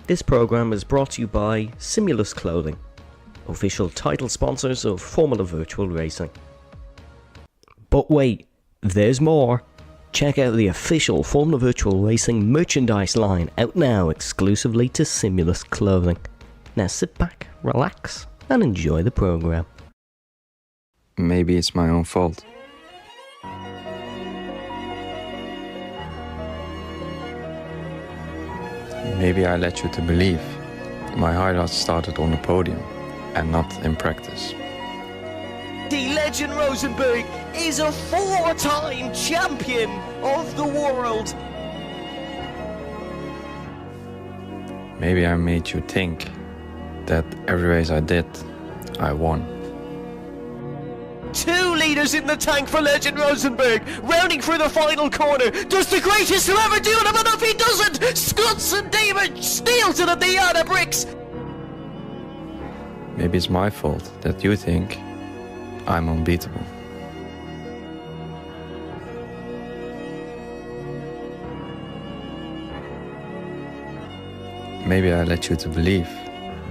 This program is brought to you by Simulus Clothing, official title sponsors of Formula Virtual Racing. But wait, there's more. Check out the official Formula Virtual Racing merchandise line out now exclusively to Simulus Clothing. Now sit back, relax, and enjoy the program. Maybe it's my own fault. Maybe I led you to believe my highlights started on the podium and not in practice. The legend Rosenberg is a four-time champion of the world. Maybe I made you think that every race I did, I won. 2 litres in the tank for legend Rosenberg, rounding through the final corner. Does the greatest to ever do it, but if he doesn't, Scots and David steals it at the yard of bricks. Maybe it's my fault that you think I'm unbeatable. Maybe I led you to believe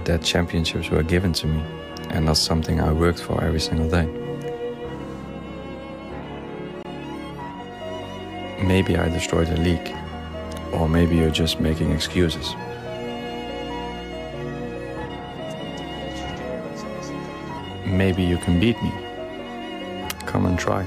that championships were given to me and not something I worked for every single day. Maybe I destroyed the league, or maybe you're just making excuses. Maybe you can beat me. Come and try.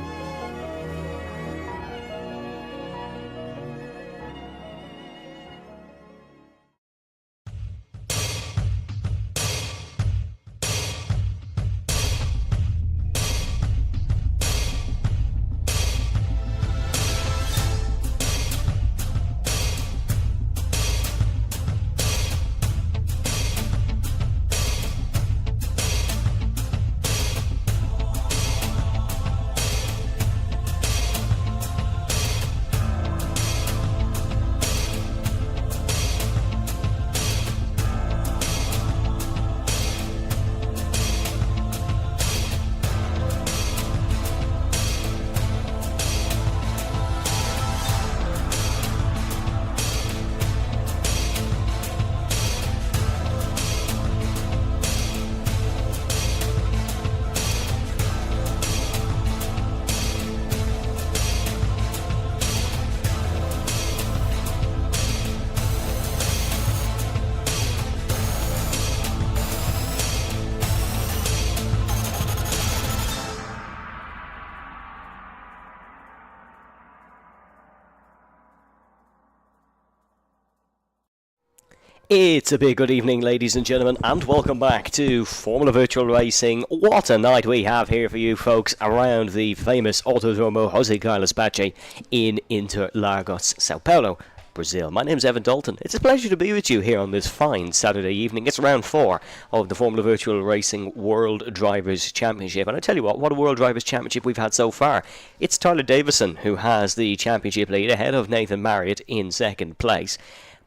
It's a big good evening, ladies and gentlemen, and welcome back to Formula Virtual Racing. What a night we have here for you folks around the famous Autodromo Jose Carlos Pache in Interlagos, Sao Paulo, Brazil. My name's Evan Dalton. It's a pleasure to be with you here on this fine Saturday evening. It's round 4 of the Formula Virtual Racing World Drivers' Championship. And I tell you what a World Drivers' Championship we've had so far. It's Tyler Davison who has the championship lead ahead of Nathan Marriott in second place.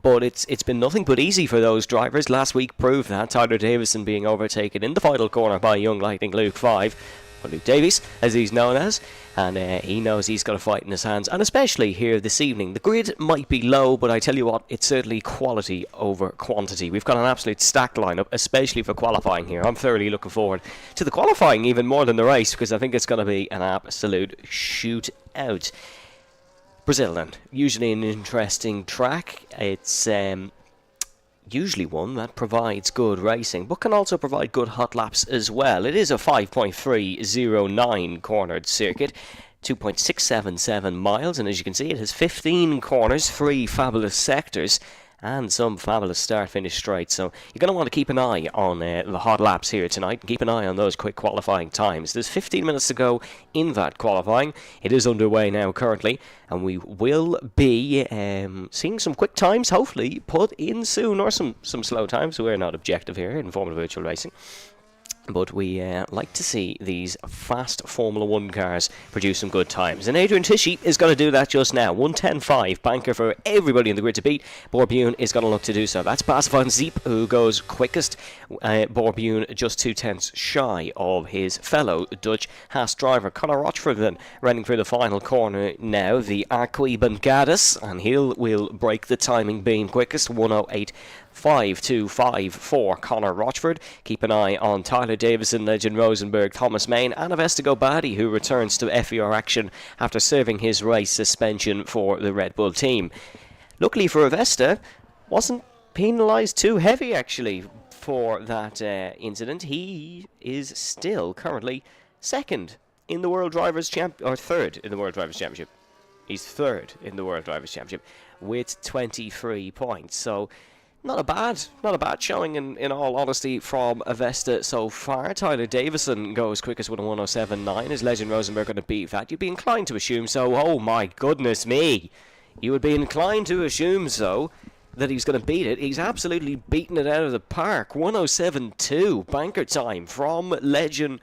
But it's been nothing but easy for those drivers. Last week proved that, Tyler Davison being overtaken in the final corner by Young Lightning Luke 5, or Luke Davies, as he's known as, and he knows he's got a fight in his hands, and especially here this evening. The grid might be low, but I tell you what, it's certainly quality over quantity. We've got an absolute stacked lineup, especially for qualifying here. I'm thoroughly looking forward to the qualifying even more than the race, because I think it's going to be an absolute shootout. Brazil then, usually an interesting track. It's usually one that provides good racing, but can also provide good hot laps as well. It is a 5.309 cornered circuit, 2.677 miles, and as you can see, it has 15 corners, 3 fabulous sectors, and some fabulous start-finish straights. So you're going to want to keep an eye on the hot laps here tonight, and keep an eye on those quick qualifying times. There's 15 minutes to go in that qualifying. It is underway now currently, and we will be seeing some quick times hopefully put in soon, or some slow times. We're not objective here in Formula Virtual Racing. But we like to see these fast Formula 1 cars produce some good times. And Adrian Tisci is going to do that just now. 1:10.5, banker for everybody in the grid to beat. Borbune is going to look to do so. That's Bas van Zeep who goes quickest. Borbune just 2/10 shy of his fellow Dutch Haas driver. Conor Rochford then running through the final corner now. The Arqui Bangadas, and will break the timing beam quickest. 1:08.525 for Conor Rochford. Keep an eye on Tyler Davison, Legend Rosenberg, Thomas Main, and Avesta Gobadi, who returns to FVR action after serving his race suspension for the Red Bull team. Luckily for Avesta, wasn't penalised too heavy actually for that incident. He is still currently second in the World Drivers' or third in the World Drivers' Championship. He's third in the World Drivers' Championship with 23 points. So not a bad showing in all honesty from Avesta so far. Tyler Davison goes quickest with a 1:07.9. Is Legend Rosenberg going to beat that? You'd be inclined to assume so. Oh my goodness me. You would be inclined to assume so, that he's going to beat it. He's absolutely beaten it out of the park. 1:07.2 banker time from Legend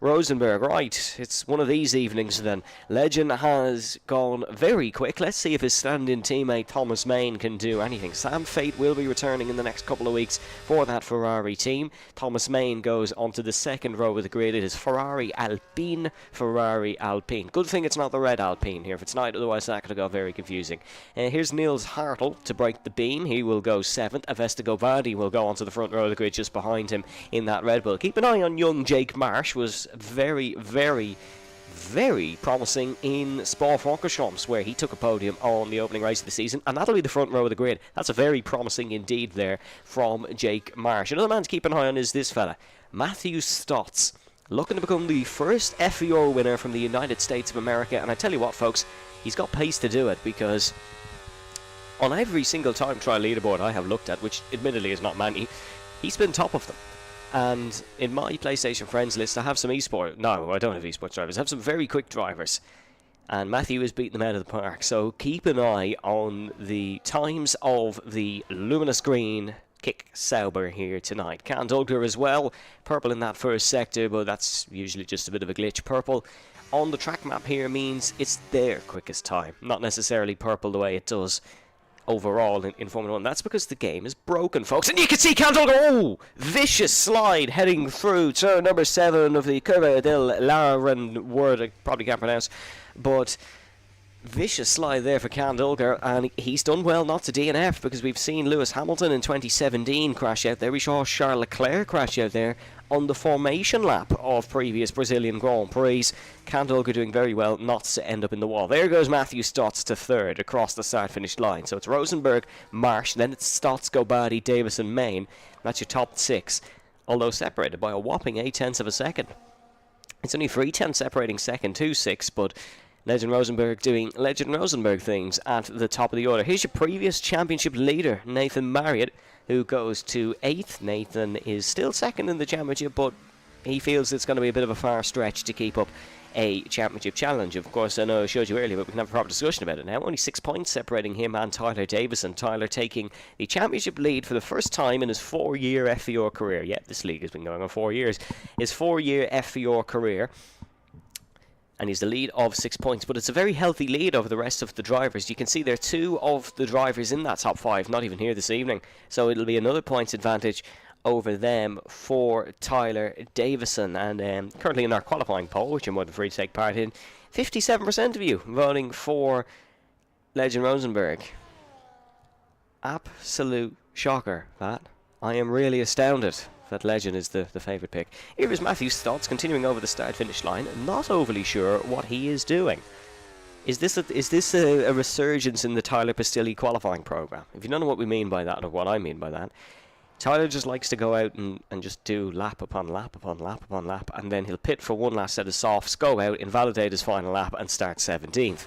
Rosenberg. Right, it's one of these evenings then. Legend has gone very quick. Let's see if his stand-in teammate Thomas Main can do anything. Sam Fate will be returning in the next couple of weeks for that Ferrari team. Thomas Main goes onto the second row of the grid. It is Ferrari Alpine. Good thing it's not the red Alpine here. If it's not, otherwise that could have got very confusing. Here's Niels Hartl to break the beam. He will go 7th. Avesta Gobadi will go onto the front row of the grid just behind him in that Red Bull. Keep an eye on young Jake Marsh. Was very, very, very promising in Spa-Francorchamps, where he took a podium on the opening race of the season, and that'll be the front row of the grid. That's a very promising indeed there from Jake Marsh. Another man to keep an eye on is this fella, Matthew Stotts, looking to become the first FVR winner from the United States of America. And I tell you what, folks, he's got pace to do it, because on every single time trial leaderboard I have looked at, which admittedly is not many, he's been top of them. And in my PlayStation Friends list, I have some eSport. No, I don't have eSports drivers. I have some very quick drivers. And Matthew is beating them out of the park. So keep an eye on the times of the luminous green Kick Sauber here tonight. Candulger as well. Purple in that first sector, but that's usually just a bit of a glitch. Purple on the track map here means it's their quickest time. Not necessarily purple the way it does overall in Formula 1. That's because the game is broken, folks. And you can see Candle go, vicious slide heading through turn number 7 of the Curva del Laren, word I probably can't pronounce, but vicious slide there for Candulger, and he's done well not to DNF, because we've seen Lewis Hamilton in 2017 crash out there. We saw Charles Leclerc crash out there on the formation lap of previous Brazilian Grand Prix. Candulger doing very well not to end up in the wall. There goes Matthew Stotts to 3rd across the start-finish line. So it's Rosenberg, Marsh, then it's Stotts, Gobadi, Davison, Main. That's your top 6, although separated by a whopping 8/10 of a second. It's only 3/10 separating second to 6, but Legend Rosenberg doing Legend Rosenberg things at the top of the order. Here's your previous championship leader, Nathan Marriott, who goes to 8th. Nathan is still second in the championship, but he feels it's going to be a bit of a far stretch to keep up a championship challenge. Of course, I know I showed you earlier, but we can have a proper discussion about it now. Only 6 points separating him and Tyler Davison. Tyler taking the championship lead for the first time in his 4-year FVR career. Yeah, this league has been going on 4 years. His 4-year FVR career. And he's the lead of 6 points, but it's a very healthy lead over the rest of the drivers. You can see there are 2 of the drivers in that top 5, not even here this evening. So it'll be another points advantage over them for Tyler Davison. And currently in our qualifying poll, which you're more than free to take part in, 57% of you voting for Legend Rosenberg. Absolute shocker, that. I am really astounded that Legend is the favourite pick. Here is Matthew Stotts continuing over the start-finish line, not overly sure what he is doing. Is this a resurgence in the Tyler Pastilli qualifying program? If you don't know what we mean by that, or what I mean by that, Tyler just likes to go out and just do lap upon lap upon lap upon lap, and then he'll pit for one last set of softs, go out, invalidate his final lap, and start 17th.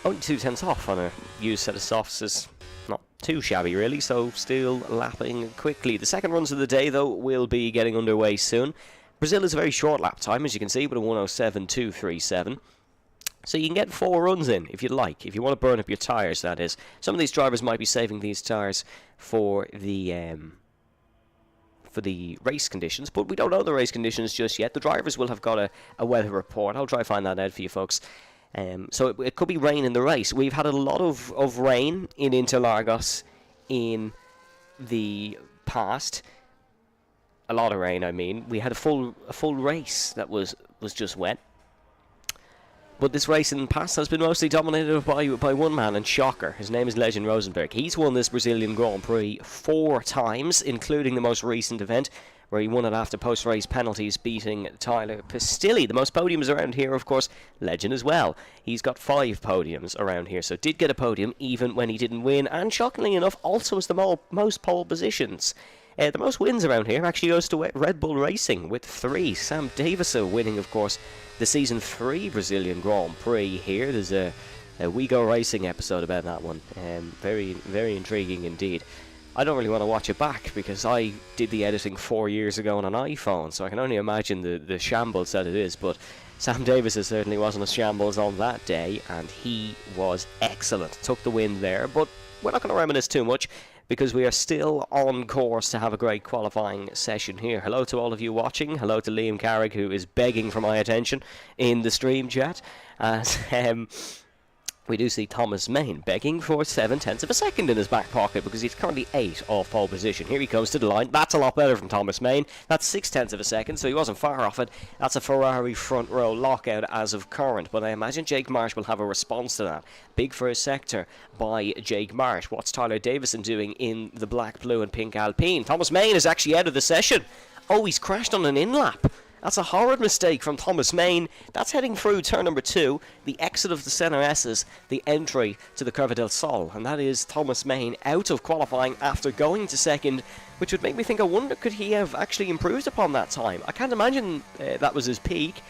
Only 2/10 off on a used set of softs is not too shabby really, so still lapping quickly. The second runs of the day though will be getting underway soon. Brazil is a very short lap time, as you can see, with a 1:07.237. So you can get 4 runs in if you'd like, if you want to burn up your tyres, that is. Some of these drivers might be saving these tyres for the for the race conditions, but we don't know the race conditions just yet. The drivers will have got a weather report. I'll try to find that out for you folks. So it could be rain in the race. We've had a lot of rain in Interlagos in the past. A lot of rain, I mean. We had a full race that was just wet. But this race in the past has been mostly dominated by one man, and shocker, his name is Legend Rosenberg. He's won this Brazilian Grand Prix 4 times, including the most recent event, where he won it after post-race penalties, beating Tyler Pistilli. The most podiums around here, of course, Legend as well. He's got 5 podiums around here, so did get a podium even when he didn't win, and shockingly enough, also has the most pole positions. The most wins around here actually goes to Red Bull Racing with 3. Sam Davison winning, of course, the Season 3 Brazilian Grand Prix here. There's a We Go Racing episode about that one. Very, very intriguing indeed. I don't really want to watch it back because I did the editing 4 years ago on an iPhone, so I can only imagine the shambles that it is. But Sam Davison certainly wasn't a shambles on that day, and he was excellent. Took the win there, but we're not going to reminisce too much, because we are still on course to have a great qualifying session here. Hello to all of you watching. Hello to Liam Carrick, who is begging for my attention in the stream chat. As we do see Thomas Main begging for 7/10 of a second in his back pocket, because he's currently 8 off pole position. Here he comes to the line. That's a lot better from Thomas Main. That's 6/10 of a second, so he wasn't far off it. That's a Ferrari front row lockout as of current, but I imagine Jake Marsh will have a response to that. Big first sector by Jake Marsh. What's Tyler Davison doing in the black, blue and pink Alpine? Thomas Main is actually out of the session. Oh, he's crashed on an in-lap. That's a horrid mistake from Thomas Main. That's heading through turn number 2, the exit of the Senna S's, the entry to the Curva del Sol. And that is Thomas Main out of qualifying after going to second, which would make me think, I wonder, could he have actually improved upon that time? I can't imagine that was his peak.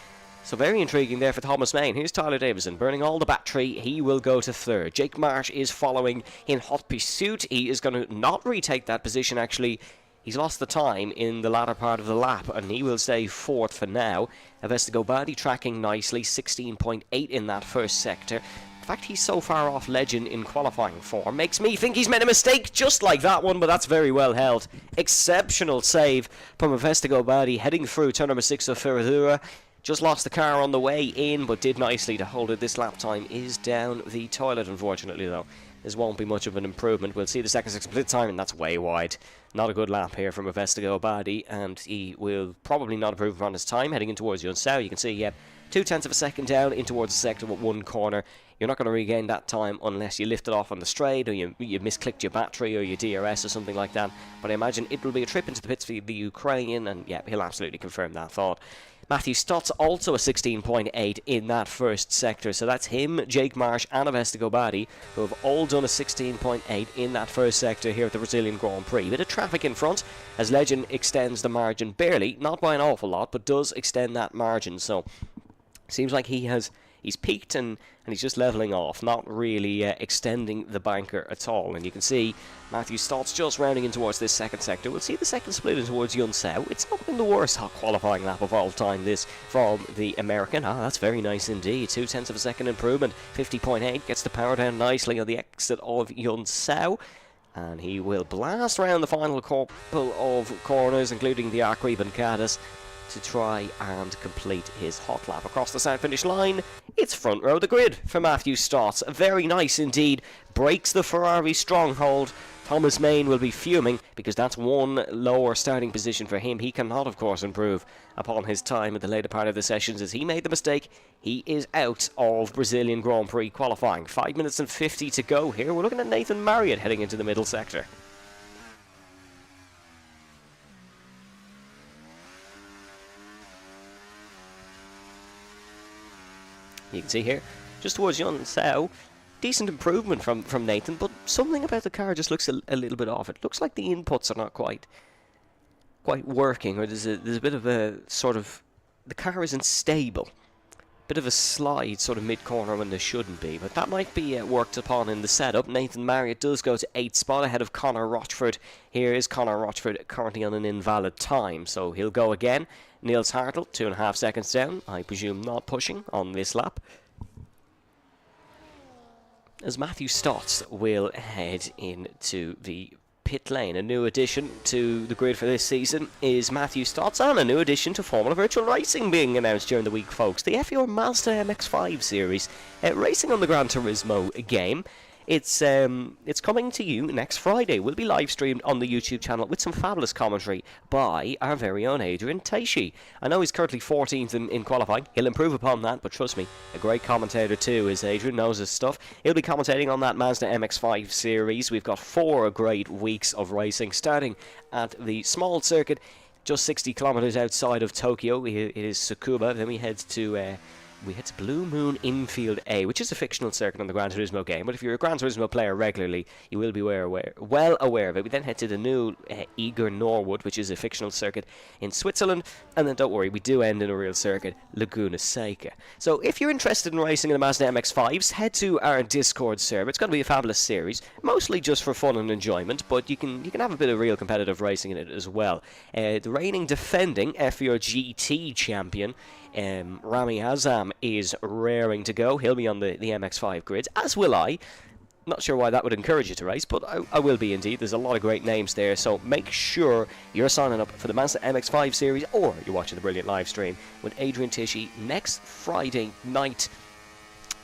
So very intriguing there for Thomas Main. Here's Tyler Davison burning all the battery. He will go to 3rd. Jake Marsh is following in hot pursuit. He is going to not retake that position, actually. He's lost the time in the latter part of the lap, and he will stay 4th for now. Avestigobadi tracking nicely, 16.8 in that first sector. In fact, he's so far off Legend in qualifying form. Makes me think he's made a mistake just like that one, but that's very well held. Exceptional save from Avestigobadi heading through turn number 6 of Ferradura. Just lost the car on the way in, but did nicely to hold it. This lap time is down the toilet, unfortunately, though. This won't be much of an improvement. We'll see the second split time, and that's way wide. Not a good lap here from Avestigobadi, and he will probably not improve on his time heading in towards Yunsao. You can see, yeah, 2/10 of a second down in towards the sector with 1 corner. You're not going to regain that time unless you lift it off on the straight, or you misclicked your battery or your DRS or something like that. But I imagine it will be a trip into the pits for the Ukrainian, and yeah, he'll absolutely confirm that thought. Matthew Stott's also a 16.8 in that first sector, so that's him, Jake Marsh and Avestigobadi, who have all done a 16.8 in that first sector here at the Brazilian Grand Prix. Bit of traffic in front as Legend extends the margin barely, not by an awful lot, but does extend that margin, so seems like he's peaked and he's just levelling off, not really extending the banker at all. And you can see Matthew Stott's just rounding in towards this second sector. We'll see the second split in towards Yunsao. It's not been the worst hot qualifying lap of all time, this from the American. That's very nice indeed. 2/10 of a second improvement. 50.8 gets the power down nicely on the exit of Yunsao. And he will blast around the final couple of corners, including the Arqui Bancadas, to try and complete his hot lap. Across the start finish line, it's front row the grid for Matthew Stott. Very nice indeed. Breaks the Ferrari stronghold. Thomas Main will be fuming because that's 1 lower starting position for him. He cannot, of course, improve upon his time at the later part of the sessions as he made the mistake. He is out of Brazilian Grand Prix qualifying. 5 minutes and 50 to go here. We're looking at Nathan Marriott heading into the middle sector. You can see here, just towards Yunsao, decent improvement from Nathan, but something about the car just looks a little bit off. It looks like the inputs are not quite working, or there's a bit of a sort of, the car isn't stable. Bit of a slide sort of mid-corner when there shouldn't be, but that might be worked upon in the setup. Nathan Marriott does go to 8th spot ahead of Connor Rochford. Here is Connor Rochford currently on an invalid time, so he'll go again. Niels Hartl, 2.5 seconds down, I presume not pushing on this lap. As Matthew Stotts will head into the pit lane. A new addition to the grid for this season is Matthew Stotts, and a new addition to Formula Virtual Racing being announced during the week, folks. The FVR Mazda MX-5 series, racing on the Gran Turismo game. It's coming to you next Friday. Will be live streamed on the YouTube channel with some fabulous commentary by our very own Adrian Teishi. I know he's currently 14th in qualifying. He'll improve upon that, but trust me, a great commentator too, is Adrian, knows his stuff. He'll be commentating on that Mazda MX-5 series. We've got 4 great weeks of racing, starting at the small circuit just 60 kilometers outside of Tokyo. It is Tsukuba. Then we head to Blue Moon Infield A, which is a fictional circuit on the Gran Turismo game, but if you're a Gran Turismo player regularly, you will be well aware of it. We then head to the new Eger Norwood, which is a fictional circuit in Switzerland, and then don't worry, we do end in a real circuit, Laguna Seca. So if you're interested in racing in the Mazda MX-5s, head to our Discord server. It's going to be a fabulous series, mostly just for fun and enjoyment, but you can have a bit of real competitive racing in it as well. The reigning defending FVR GT champion, Rami Azam, is raring to go. He'll be on the MX-5 grids, as will I. Not sure why that would encourage you to race, but I will be indeed. There's a lot of great names there, so make sure you're signing up for the Mazda MX-5 series, or you're watching the brilliant live stream with Adrian Tishy next Friday night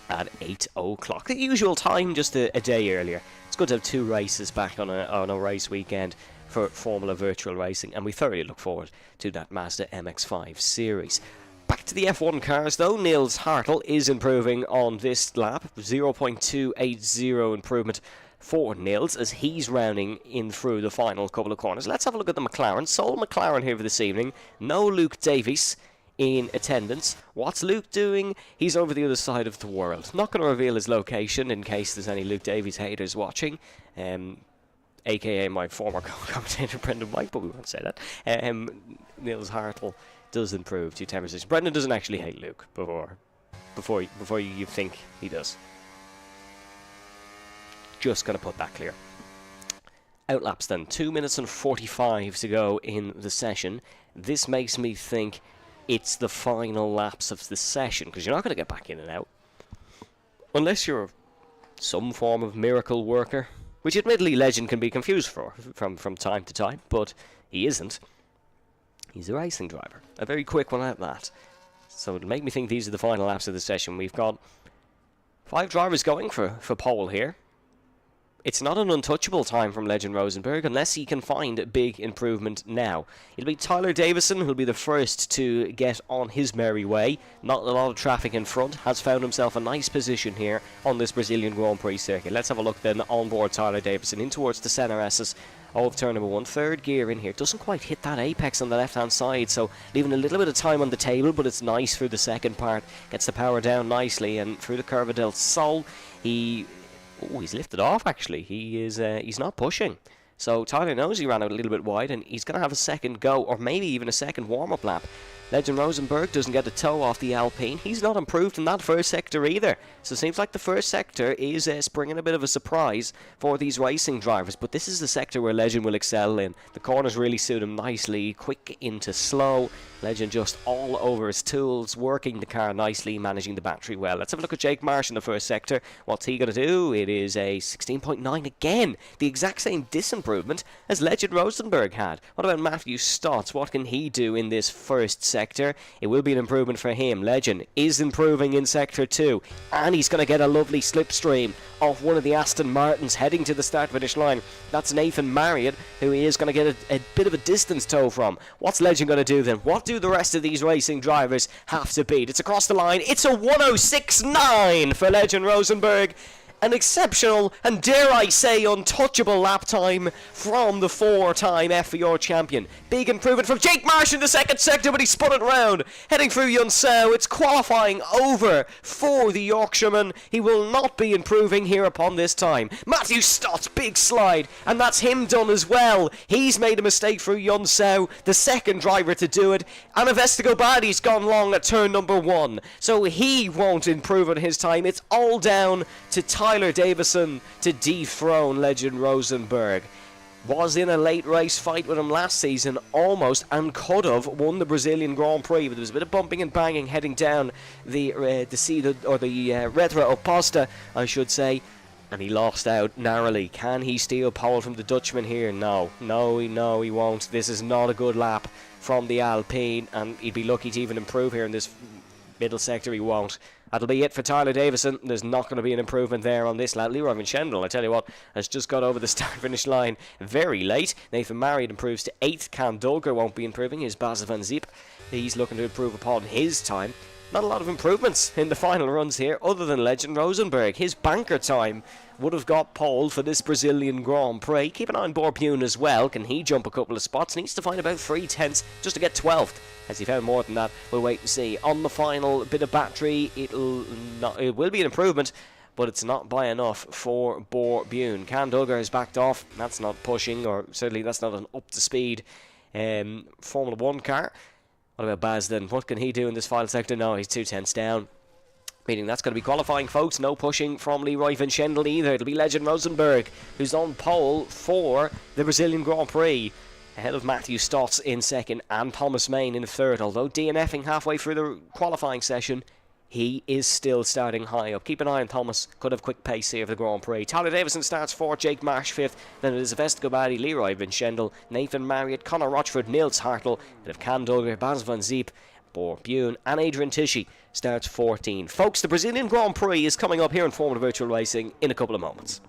at 8 o'clock. The usual time, just a day earlier. It's good to have 2 races back on a race weekend for Formula Virtual Racing, and we thoroughly look forward to that Mazda MX-5 series. Back to the F1 cars though, Nils Hartel is improving on this lap, 0.280 improvement for Nils as he's rounding in through the final couple of corners. Let's have a look at the McLaren. Sole McLaren here for this evening, no Luke Davies in attendance. What's Luke doing? He's over the other side of the world. Not going to reveal his location in case there's any Luke Davies haters watching. AKA my former commentator Brendan White, but we won't say that. Nils Hartel does improve to 10 positions. Brendan doesn't actually hate Luke before you think he does. Just gonna put that clear. Outlaps then, 2 minutes and 45 to go in the session. This makes me think it's the final laps of the session, because you're not going to get back in and out unless you're some form of miracle worker, which admittedly Legend can be confused from time to time, but he isn't. He's a racing driver. A very quick one at that. So it'll make me think these are the final laps of the session. We've got 5 drivers going for pole here. It's not an untouchable time from Legend Rosenberg unless he can find a big improvement now. It'll be Tyler Davison who'll be the first to get on his merry way. Not a lot of traffic in front. Has found himself a nice position here on this Brazilian Grand Prix circuit. Let's have a look then on board Tyler Davison in towards the centre S's of turn number 1. Third gear in here. Doesn't quite hit that apex on the left hand side, so leaving a little bit of time on the table, but it's nice through the second part. Gets the power down nicely, and through the Curva del Sol, he's lifted off actually. He's not pushing. So Tyler knows he ran out a little bit wide, and he's going to have a second go, or maybe even a second warm-up lap. Legend Rosenberg doesn't get a toe off the Alpine. He's not improved in that first sector either. So it seems like the first sector is springing a bit of a surprise for these racing drivers. But this is the sector where Legend will excel in. The corners really suit him nicely. Quick into slow. Legend just all over his tools, working the car nicely, managing the battery well. Let's have a look at Jake Marsh in the first sector. What's he going to do? It is a 16.9 again. The exact same disimprovement as Legend Rosenberg had. What about Matthew Stotts? What can he do in this first sector? It will be an improvement for him. Legend is improving in sector 2, and he's going to get a lovely slipstream off one of the Aston Martins heading to the start-finish line. That's Nathan Marriott, who he is going to get a bit of a distance tow from. What's Legend going to do then? What do the rest of these racing drivers have to beat? It's across the line. It's a 106.9 for Legend Rosenberg. An exceptional and, dare I say, untouchable lap time from the 4-time FVR champion. Big improvement from Jake Marsh in the second sector, but he spun it round. Heading through Yunsao, it's qualifying over for the Yorkshireman. He will not be improving here upon this time. Matthew Stotts, big slide, and that's him done as well. He's made a mistake through Yunsao, the second driver to do it. And Investigo Badi's gone long at turn number 1, so he won't improve on his time. It's all down to Tyler Davison to dethrone Legend Rosenberg. Was in a late race fight with him last season, almost, and could have won the Brazilian Grand Prix, but there was a bit of bumping and banging heading down the Retro Oposta, I should say. And he lost out narrowly. Can he steal pole from the Dutchman here? No, he won't. This is not a good lap from the Alpine, and he'd be lucky to even improve here in this middle sector. He won't. That'll be it for Tyler Davison. There's not going to be an improvement there on this lap. Leroy Van Schendel, I tell you what, has just got over the start-finish line very late. Nathan Marriott improves to 8th. Cam Dolger won't be improving. His Basil van Zeep, he's looking to improve upon his time. Not a lot of improvements in the final runs here, other than Legend Rosenberg. His banker time would have got pole for this Brazilian Grand Prix. Keep an eye on Borbune as well. Can he jump a couple of spots? Needs to find about 3/10 just to get 12th. Has he found more than that? We'll wait and see. On the final bit of battery, it will be an improvement, but it's not by enough for Borbune. Cam Duggar has backed off. That's not pushing, or certainly that's not an up-to-speed Formula 1 car. What about Baz then? What can he do in this final sector? No, he's 2/10 down. Meaning that's going to be qualifying, folks. No pushing from Leroy Van Schendel either. It'll be Legend Rosenberg, who's on pole for the Brazilian Grand Prix, ahead of Matthew Stotts in second and Thomas Main in third. Although DNFing halfway through the qualifying session, he is still starting high up. Keep an eye on Thomas. Could have quick pace here for the Grand Prix. Tyler Davison starts 4th, Jake Marsh 5th. Then it is Vestgobadi, Leroy Van Schendel, Nathan Marriott, Conor Rochford, Nils Hartl. And if Cam Duggar, Bas van Zeep, Borbune and Adrian Tishy starts 14. Folks, the Brazilian Grand Prix is coming up here in Formula Virtual Racing in a couple of moments.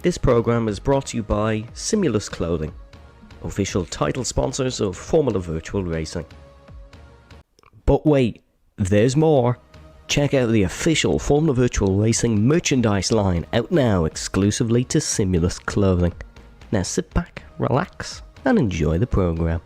This program is brought to you by Simulus Clothing, official title sponsors of Formula Virtual Racing. But wait, there's more. Check out the official Formula Virtual Racing merchandise line out now exclusively to Simulus Clothing. Now sit back, relax, and enjoy the program.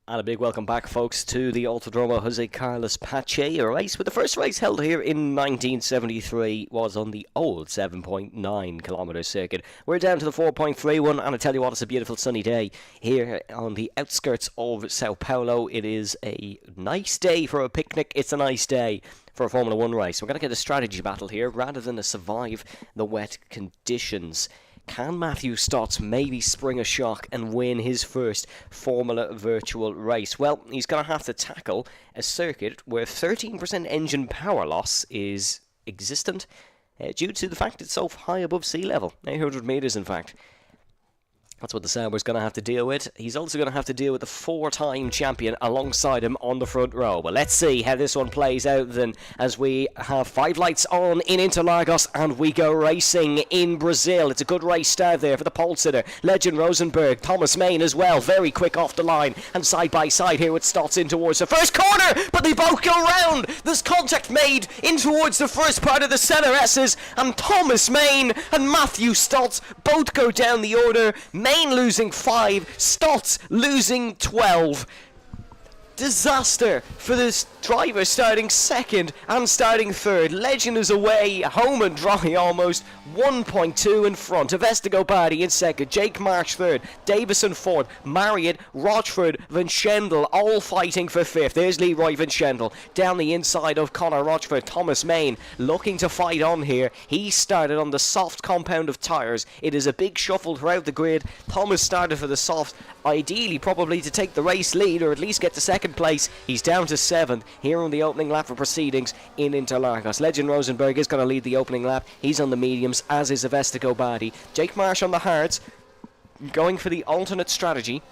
And a big welcome back, folks, to the Autodromo Jose Carlos Pache race. With the first race held here in 1973 was on the old 7.9 kilometre circuit. We're down to the 4.31, and I tell you what, it's a beautiful sunny day here on the outskirts of Sao Paulo. It is a nice day for a picnic. It's a nice day for a Formula 1 race. We're going to get a strategy battle here rather than to survive the wet conditions. Can Matthew Stotts maybe spring a shock and win his first Formula Virtual race? Well, he's going to have to tackle a circuit where 13% engine power loss is existent due to the fact it's so high above sea level, 800 metres in fact. That's what the Sauber's going to have to deal with. He's also going to have to deal with the 4-time champion alongside him on the front row. But let's see how this one plays out then, as we have 5 lights on in Interlagos and we go racing in Brazil. It's a good race start there for the pole sitter, Legend Rosenberg, Thomas Main as well, very quick off the line, and side by side here with Stotts in towards the first corner, but they both go round. There's contact made in towards the first part of the centre S's, and Thomas Main and Matthew Stotts both go down the order. Main losing 5, Stotts losing 12. Disaster for this driver starting second and starting third. Legend is away, home and dry almost, 1.2 in front of Vestgobadi in second, Jake Marsh third, Davison fourth, Marriott, Rochford, Van Schendel all fighting for fifth. There's Leroy Van Schendel down the inside of Conor Rochford. Thomas Main looking to fight on here. He started on the soft compound of tyres. It is a big shuffle throughout the grid. Thomas started for the soft, ideally probably to take the race lead or at least get to second second place. He's down to 7th here on the opening lap of proceedings in Interlagos. Legend Rosenberg is going to lead the opening lap. He's on the mediums, as is Avesta Badi. Jake Marsh on the hards, going for the alternate strategy,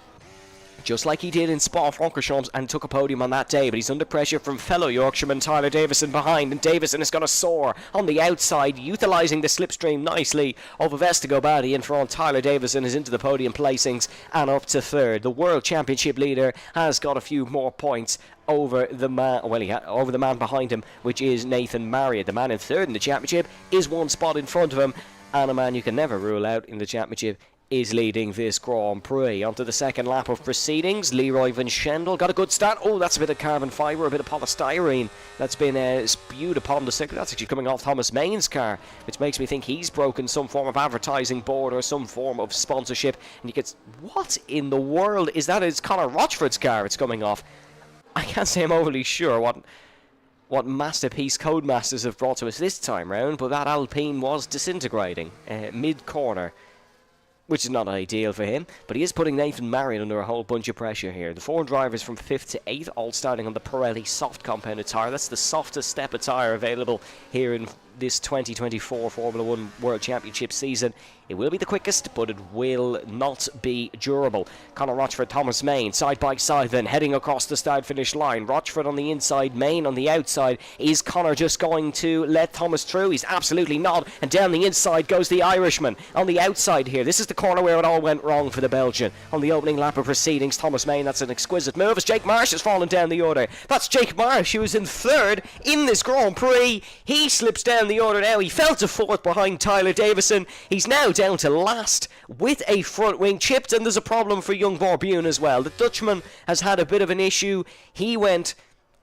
just like he did in Spa-Francorchamps and took a podium on that day, but he's under pressure from fellow Yorkshireman Tyler Davison behind, and Davison is going to soar on the outside, utilising the slipstream nicely of Avesta Badi in front. Tyler Davison is into the podium placings and up to 3rd. The World Championship leader has got a few more points over the man, over the man behind him, which is Nathan Marriott. The man in 3rd in the championship is 1 spot in front of him, and a man you can never rule out in the championship is leading this Grand Prix. Onto the second lap of proceedings. Leroy Van Schendel got a good start. Oh, that's a bit of carbon fibre, a bit of polystyrene that's been spewed upon the circuit. That's actually coming off Thomas Main's car, which makes me think he's broken some form of advertising board or some form of sponsorship. And you get, what in the world is that? It's Conor Rochford's car it's coming off. I can't say I'm overly sure what masterpiece Codemasters have brought to us this time round, but that Alpine was disintegrating mid-corner, which is not ideal for him, but he is putting Nathan Marriott under a whole bunch of pressure here. The 4 drivers from 5th to 8th, all starting on the Pirelli soft compounded tyre. That's the softest step of tyre available here in this 2024 Formula 1 World Championship season. It will be the quickest, but it will not be durable. Conor Rochford, Thomas Main, side by side then, heading across the start-finish line. Rochford on the inside, Main on the outside. Is Conor just going to let Thomas through? He's absolutely not. And down the inside goes the Irishman. On the outside here, this is the corner where it all went wrong for the Belgian. On the opening lap of proceedings, Thomas Main, that's an exquisite move as Jake Marsh has fallen down the order. That's Jake Marsh, who was in 3rd in this Grand Prix. He slips down the order now. He fell to 4th behind Tyler Davison. He's now down to last with a front wing chipped, and there's a problem for young Borbune as well. The Dutchman has had a bit of an issue. He went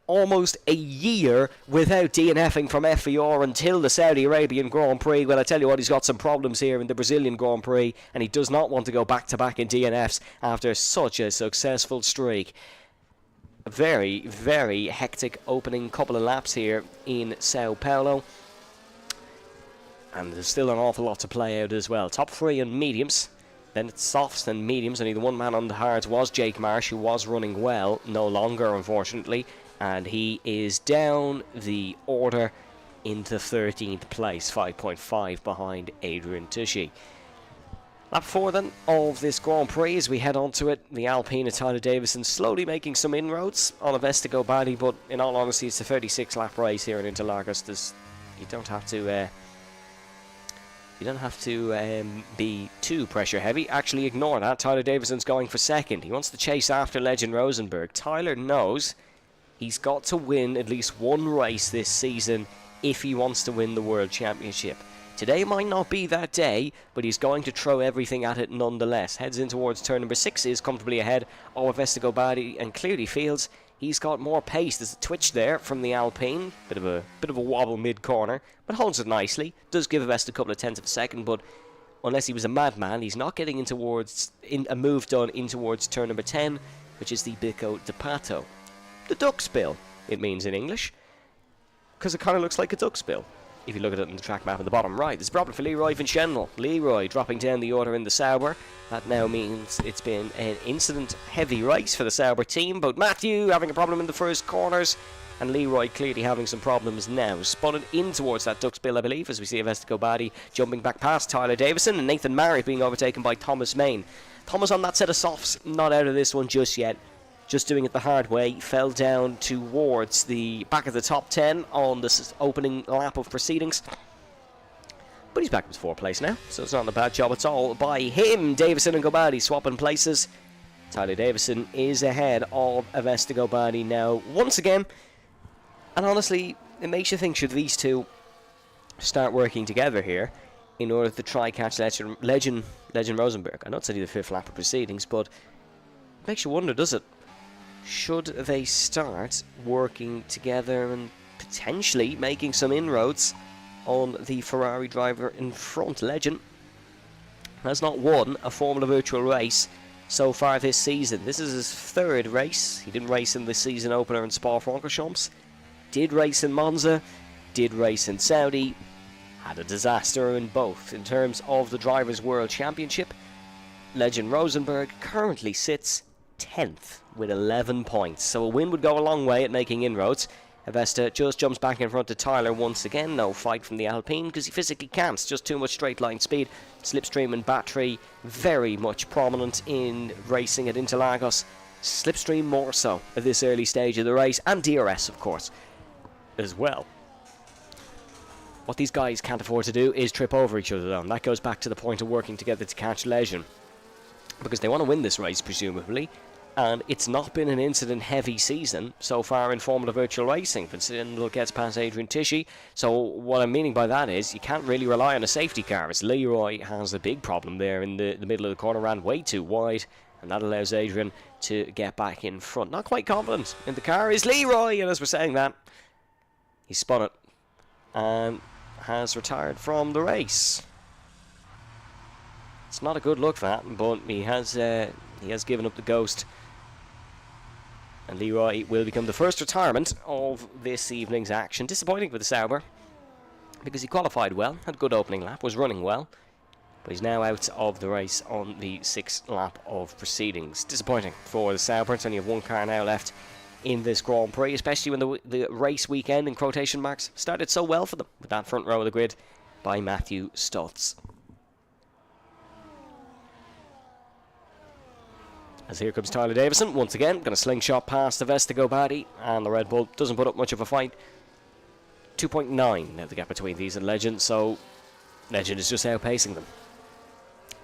almost a year without DNFing from FVR until the Saudi Arabian Grand Prix. Well, I tell you what, he's got some problems here in the Brazilian Grand Prix, and he does not want to go back-to-back in DNFs after such a successful streak. A very, very hectic opening couple of laps here in Sao Paulo. And there's still an awful lot to play out as well. Top 3 on mediums, then it's softs and mediums. Only the one man on the hards was Jake Marsh, who was running well, no longer unfortunately, and he is down the order into 13th place, 5.5 behind Adrian Tushy. Lap 4 then of this Grand Prix as we head on to it. The Alpine of Tyler Davison slowly making some inroads on Avesta Badi, but in all honesty it's a 36 lap race here in Interlagos. You don't have to be too pressure heavy. Actually, ignore that. Tyler Davison's going for 2nd. He wants to chase after Legend Rosenberg. Tyler knows he's got to win at least one race this season if he wants to win the World Championship. Today might not be that day, but he's going to throw everything at it nonetheless. Heads in towards turn number 6, is comfortably ahead of Avesta Badi, and clearly feels he's got more pace. There's a twitch there from the Alpine, bit of a wobble mid-corner, but holds it nicely. Does give Avesta a couple of tenths of a second, but unless he was a madman, he's not getting a move done in towards turn number 10, which is the Bico de Pato. The duck spill, it means in English, because it kind of looks like a duck spill. If you look at it on the track map in the bottom right, there's a problem for Leroy Van Schendel. Leroy dropping down the order in the Sauber. That now means it's been an incident-heavy race for the Sauber team. But Matthew having a problem in the first corners, and Leroy clearly having some problems now. Spotted in towards that duck spill, I believe, as we see Avesta Badi jumping back past Tyler Davison, and Nathan Marriott being overtaken by Thomas Main. Thomas on that set of softs, not out of this one just yet. Just doing it the hard way, fell down towards the back of the top 10 on this opening lap of proceedings. But he's back with 4th place now, so it's not a bad job at all by him. Davison and Gobadi swapping places. Tyler Davison is ahead of Avesta Badi now once again. And honestly, it makes you think, should these two start working together here in order to try catch Legend Rosenberg? I know it's only the 5th lap of proceedings, but it makes you wonder, does it? Should they start working together and potentially making some inroads on the Ferrari driver in front? Legend has not won a Formula Virtual race so far this season. This is his 3rd race. He didn't race in the season opener in Spa-Francorchamps, did race in Monza, did race in Saudi, had a disaster in both. In terms of the Drivers' World Championship, Legend Rosenberg currently sits 10th with 11 points. So a win would go a long way at making inroads. Avesta just jumps back in front of Tyler once again. No fight from the Alpine because he physically can't. It's just too much straight line speed. Slipstream and battery very much prominent in racing at Interlagos. Slipstream more so at this early stage of the race, and DRS of course as well. What these guys can't afford to do is trip over each other though, and that goes back to the point of working together to catch Legion, because they want to win this race presumably, and it's not been an incident heavy season so far in Formula Virtual Racing. Vincendal gets past Adrian Tisci, so what I'm meaning by that is you can't really rely on a safety car, as Leroy has a big problem there in the middle of the corner, ran way too wide, and that allows Adrian to get back in front. Not quite confident in the car is Leroy, and as we're saying that, he spun it and has retired from the race. It's not a good look, that, but he has given up the ghost, and Leroy will become the first retirement of this evening's action. Disappointing for the Sauber, because he qualified well, had a good opening lap, was running well, but he's now out of the race on the 6th lap of proceedings. Disappointing for the Sauber. It's only have one car now left in this Grand Prix, especially when the race weekend, in quotation marks, started so well for them with that front row of the grid by Matthew Stutz. As here comes Tyler Davison once again, going to slingshot past the Avesta Gobadi, and the Red Bull doesn't put up much of a fight. 2.9 now the gap between these and Legend, so Legend is just outpacing them.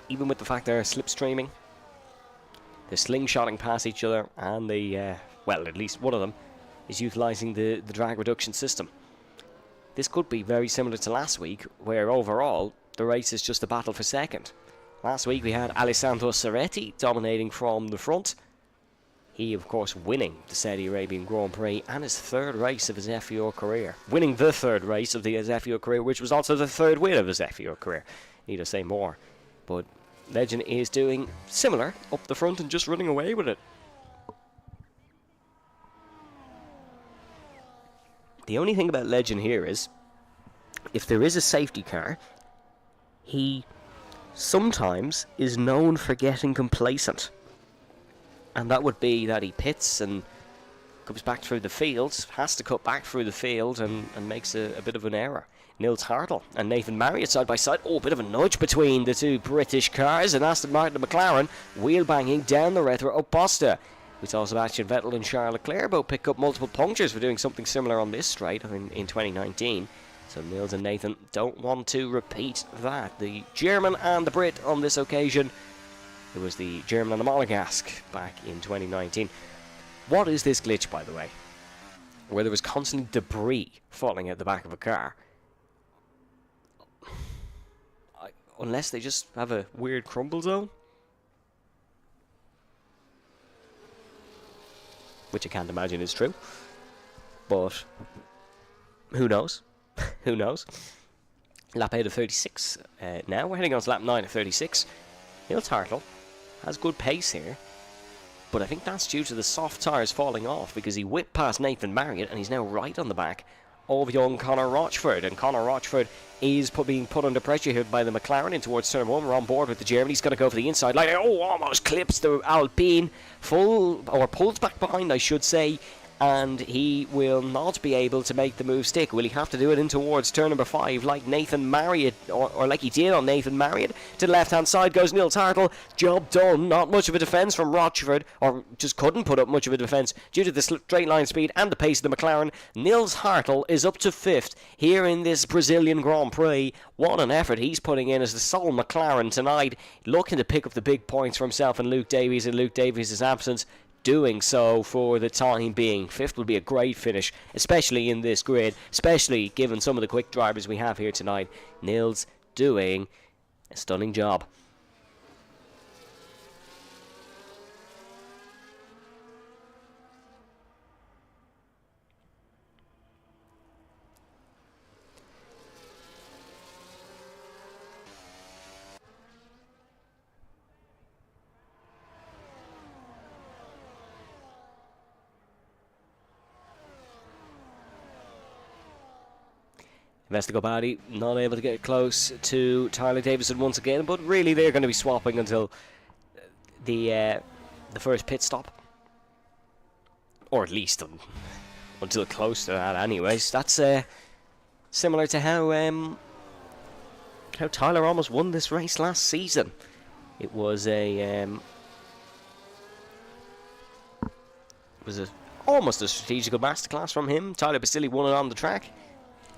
Even with the fact they're slipstreaming, they're slingshotting past each other, and well, at least one of them is utilising the drag reduction system. This could be very similar to last week, where overall the race is just a battle for second. Last week we had Alessandro Serretti dominating from the front. He, of course, winning the Saudi Arabian Grand Prix and his third race of his FVR career. Winning the third race of his FVR career, which was also the third win of his FVR career. Need to say more. But Legend is doing similar up the front and just running away with it. The only thing about Legend here is, if there is a safety car, he sometimes is known for getting complacent. And that would be that he pits and comes back through the field, has to cut back through the field and makes a bit of an error. Nils Hartl and Nathan Marriott side by side. Oh, a bit of a nudge between the two British cars, and Aston Martin and McLaren wheel banging down the Retro Oposta. We saw Sebastian Vettel and Charles Leclerc both pick up multiple punctures for doing something similar on this straight in 2019. So Nils and Nathan don't want to repeat that. The German and the Brit on this occasion. It was the German and the Monegasque back in 2019. What is this glitch, by the way? Where there was constantly debris falling out the back of a car. Unless they just have a weird crumble zone. Which I can't imagine is true. But who knows? Who knows? Lap 8 of 36 now. We're heading on to lap 9 of 36. Nils Hartl has good pace here, but I think that's due to the soft tyres falling off, because he whipped past Nathan Marriott and he's now right on the back of young Conor Rochford, and Conor Rochford is being put under pressure here by the McLaren in towards turn 1. We're on board with the German. He's going to go for the inside line. Oh, almost clips the Alpine, pulls back behind, I should say, and he will not be able to make the move stick. Will he have to do it in towards turn number 5 like Nathan Marriott, or like he did on Nathan Marriott? To the left hand side goes Nils Hartl. Job done. Not much of a defence from Rochford, or just couldn't put up much of a defence due to the straight line speed and the pace of the McLaren. Nils Hartl is up to 5th here in this Brazilian Grand Prix. What an effort he's putting in as the sole McLaren tonight, looking to pick up the big points for himself and Luke Davies in Luke Davies' absence. Doing so for the time being. 5th will be a great finish, especially in this grid, especially given some of the quick drivers we have here tonight. Nils doing a stunning job. Avesta Gobadi not able to get close to Tyler Davison once again, but really they're going to be swapping until the the first pit stop. Or at least until close to that anyways. That's similar to how Tyler almost won this race last season. It was almost a strategical masterclass from him. Tyler Basile won it on the track.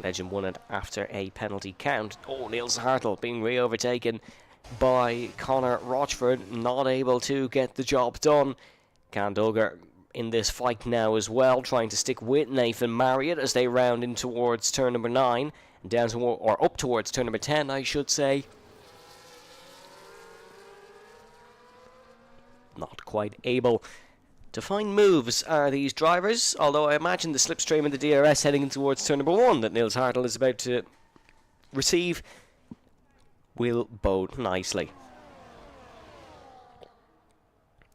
Legend won it after a penalty count. Oh, Niels Hartl being re-overtaken by Connor Rochford, not able to get the job done. Candoga in this fight now as well, trying to stick with Nathan Marriott as they round in towards turn number 9, down to, or up towards turn number 10, I should say. Not quite able to find moves are these drivers, although I imagine the slipstream in the DRS heading in towards turn number 1 that Niels Hartl is about to receive will bode nicely.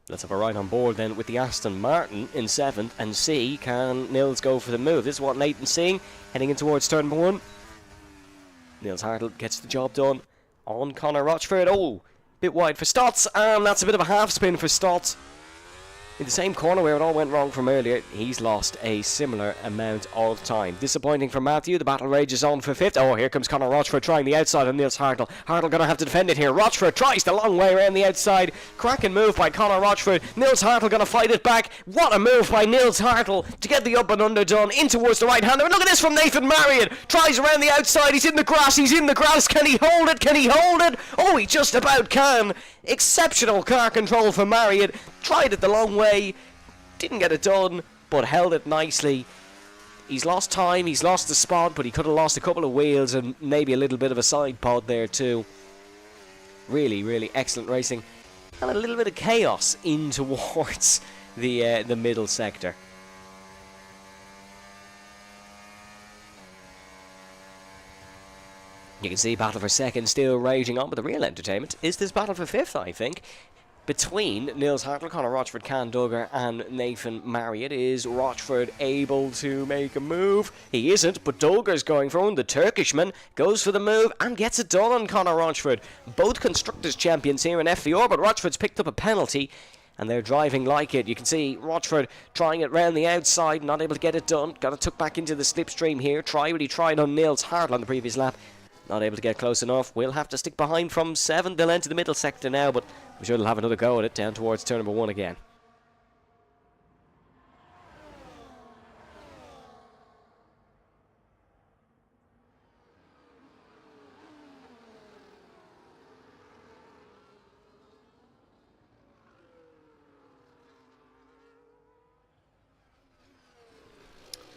Let's have a ride on board then with the Aston Martin in 7th and see can Niels go for the move. This is what Nathan's seeing heading in towards turn number 1. Niels Hartl gets the job done on Connor Rochford. Oh, bit wide for Stotts, and that's a bit of a half spin for Stotts. In the same corner where it all went wrong from earlier, he's lost a similar amount of time. Disappointing for Matthew. The battle rages on for 5th. Oh, here comes Connor Rochford trying the outside of Niels Hartl. Hartl going to have to defend it here. Rochford tries the long way around the outside. Cracking move by Connor Rochford. Niels Hartl going to fight it back. What a move by Niels Hartl to get the up and under done in towards the right hander. And look at this from Nathan Marriott. Tries around the outside. He's in the grass. He's in the grass. Can he hold it? Can he hold it? Oh, he just about can. Exceptional car control for Marriott. Tried it the long way. Didn't get it done, but held it nicely. He's lost time, he's lost the spot, but he could have lost a couple of wheels and maybe a little bit of a side pod there too. Really, really excellent racing. And a little bit of chaos in towards the middle sector. You can see battle for 2nd still raging on, but the real entertainment is this battle for 5th, I think. Between Niels Hartl, Connor Rochford, Candoga and Nathan Marriott. Is Rochford able to make a move? He isn't, but Doger's going for him. The Turkishman goes for the move and gets it done on Connor Rochford. Both Constructors champions here in FVR, but Rochford's picked up a penalty and they're driving like it. You can see Rochford trying it round the outside, not able to get it done. Got it tucked back into the slipstream here. Try what he tried on Niels Hartl on the previous lap. Not able to get close enough. We'll have to stick behind from 7th. They'll enter the middle sector now, but I'm sure they'll have another go at it down towards turn number 1 again.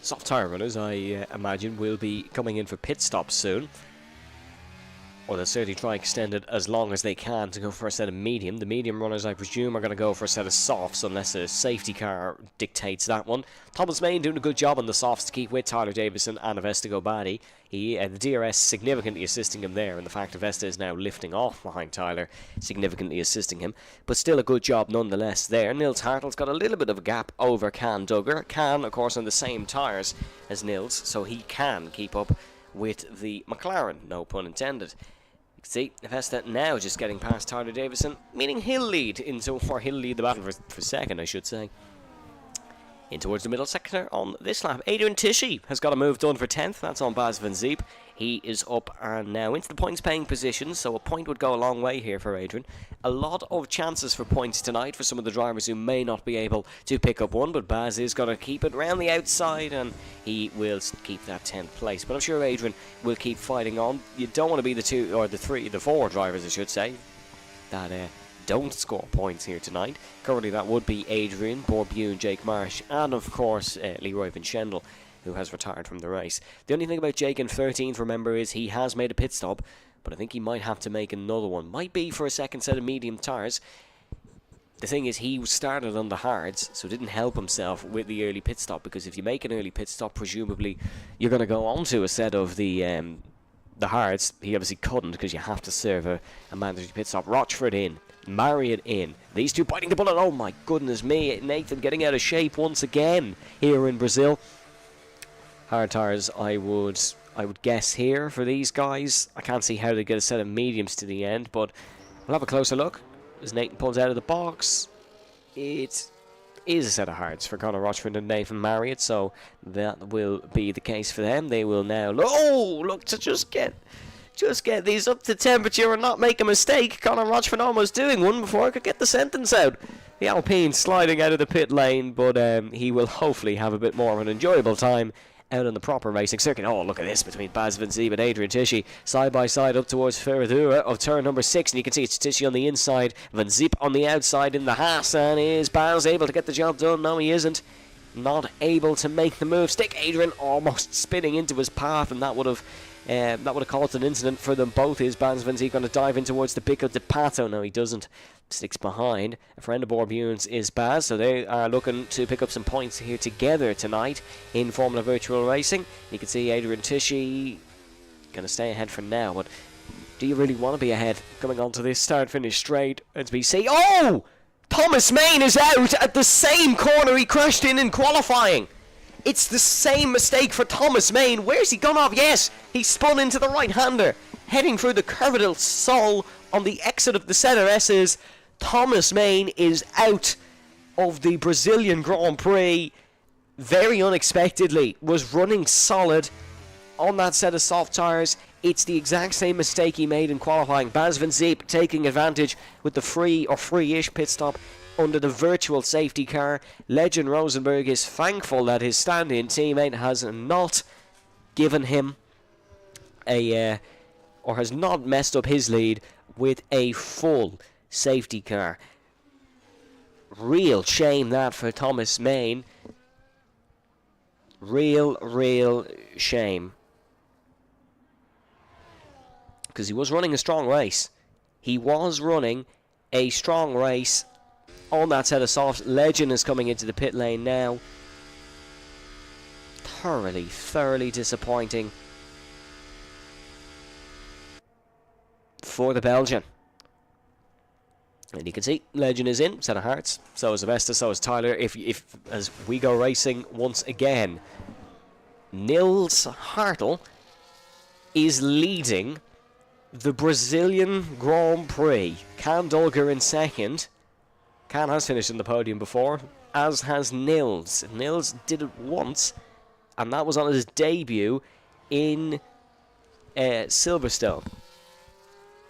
Soft tyre runners, I imagine, will be coming in for pit stops soon. Or they'll certainly try and extend it as long as they can to go for a set of medium. The medium runners, I presume, are going to go for a set of softs unless a safety car dictates that one. Thomas Main doing a good job on the softs to keep with Tyler Davison and Avesta Gobadi. The DRS significantly assisting him there, and the fact Avesta is now lifting off behind Tyler, significantly assisting him. But still a good job nonetheless there. Niels Hartl's got a little bit of a gap over Candoga. Can, of course, on the same tyres as Niels, so he can keep up with the McLaren, no pun intended. You can see Avesta now just getting past Tyler Davison, meaning he'll lead the battle for 2nd, I should say. In towards the middle sector on this lap, Adrian Tishy has got a move done for 10th. That's on Baz Van Zeep. He is up and now into the points paying position, so a point would go a long way here for Adrian. A lot of chances for points tonight for some of the drivers who may not be able to pick up one, but Baz is going to keep it round the outside and he will keep that 10th place. But I'm sure Adrian will keep fighting on. You don't want to be the 4 drivers, I should say, that don't score points here tonight. Currently that would be Adrian, Borbune, Jake Marsh, and of course Leroy Vinchendel, who has retired from the race. The only thing about Jake in 13th, remember, is he has made a pit stop, but I think he might have to make another one. Might be for a second set of medium tyres. The thing is, he started on the hards, so didn't help himself with the early pit stop, because if you make an early pit stop, presumably you're going to go on to a set of the hards. He obviously couldn't, because you have to serve a mandatory pit stop. Rochford in, Marriott in. These two biting the bullet. Oh my goodness me. Nathan getting out of shape once again here in Brazil. Hard tyres, I would guess here for these guys. I can't see how they get a set of mediums to the end, but we'll have a closer look as Nathan pulls out of the box. it is a set of hearts for Conor Rochford and Nathan Marriott, so that will be the case for them. They will now look to just get these up to temperature and not make a mistake. Conor Rochford almost doing one before I could get the sentence out. The Alpine sliding out of the pit lane, but he will hopefully have a bit more of an enjoyable time out on the proper racing circuit. Oh, look at this between Baz Van Zeeb and Adrian Tisci. Side by side up towards Ferradura of turn number 6. And you can see it's Tisci on the inside, Van Zeeb on the outside in the Haas. And is Baz able to get the job done? No, he isn't. Not able to make the move. Stick Adrian almost spinning into his path, and that would have caused an incident for them both. Is Baz Van Zeeb going to dive in towards the Pico de Pato? No, he doesn't. Sticks behind. A friend of Borbune's is Baz, so they are looking to pick up some points here together tonight in Formula Virtual Racing. You can see Adrian Tisci going to stay ahead for now, but do you really want to be ahead coming onto this start-finish straight as we see? Oh! Thomas Main is out at the same corner he crashed in qualifying. It's the same mistake for Thomas Main. Where's he gone off? Yes, he spun into the right-hander, heading through the Curva del Sol on the exit of the Center S's. Thomas Main is out of the Brazilian Grand Prix very unexpectedly. Was running solid on that set of soft tyres. It's the exact same mistake he made in qualifying. Baz Van Zeep taking advantage with the free-ish pit stop under the virtual safety car. Legend Rosenberg is thankful that his stand-in teammate has not given him or has not messed up his lead with a full safety car. Real shame that for Thomas Main. Real shame. Because he was running a strong race. He was running a strong race on that set of softs. Legend is coming into the pit lane now. Thoroughly disappointing for the Belgian. And you can see Legend is in, set of hearts. So is Avesta, so is Tyler. If as we go racing once again, Nils Hartl is leading the Brazilian Grand Prix. Can Dolger in second. Can has finished in the podium before, as has Nils. Nils did it once, and that was on his debut in Silverstone.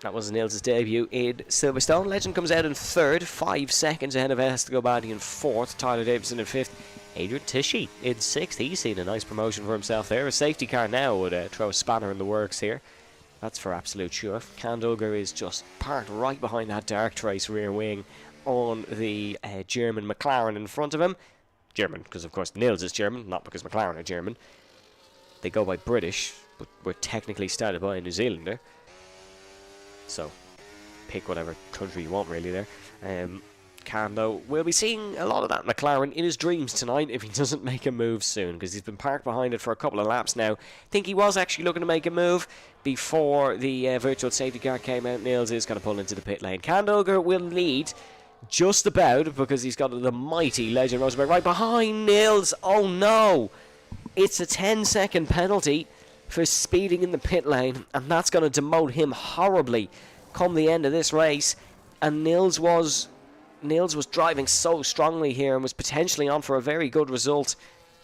That was Nils' debut in Silverstone. Legend comes out in third, 5 seconds ahead of Estegobadi in fourth, Tyler Davidson in fifth, Adrian Tisci in sixth. He's seen a nice promotion for himself there. A safety car now would throw a spanner in the works here. That's for absolute sure. Kandolger is just parked right behind that dark trace rear wing on the German McLaren in front of him. German, because of course Nils is German, not because McLaren are German. They go by British, but were technically started by a New Zealander. So, pick whatever country you want really there. Kando will be seeing a lot of that McLaren in his dreams tonight if he doesn't make a move soon, because he's been parked behind it for a couple of laps now. Think he was actually looking to make a move before the virtual safety car came out. Nils is going to pull into the pit lane. Kandolger will lead just about, because he's got the mighty Legend Rosenberg right behind Nils. Oh no! It's a 10-second penalty for speeding in the pit lane, and that's going to demote him horribly come the end of this race. And Nils was driving so strongly here and was potentially on for a very good result,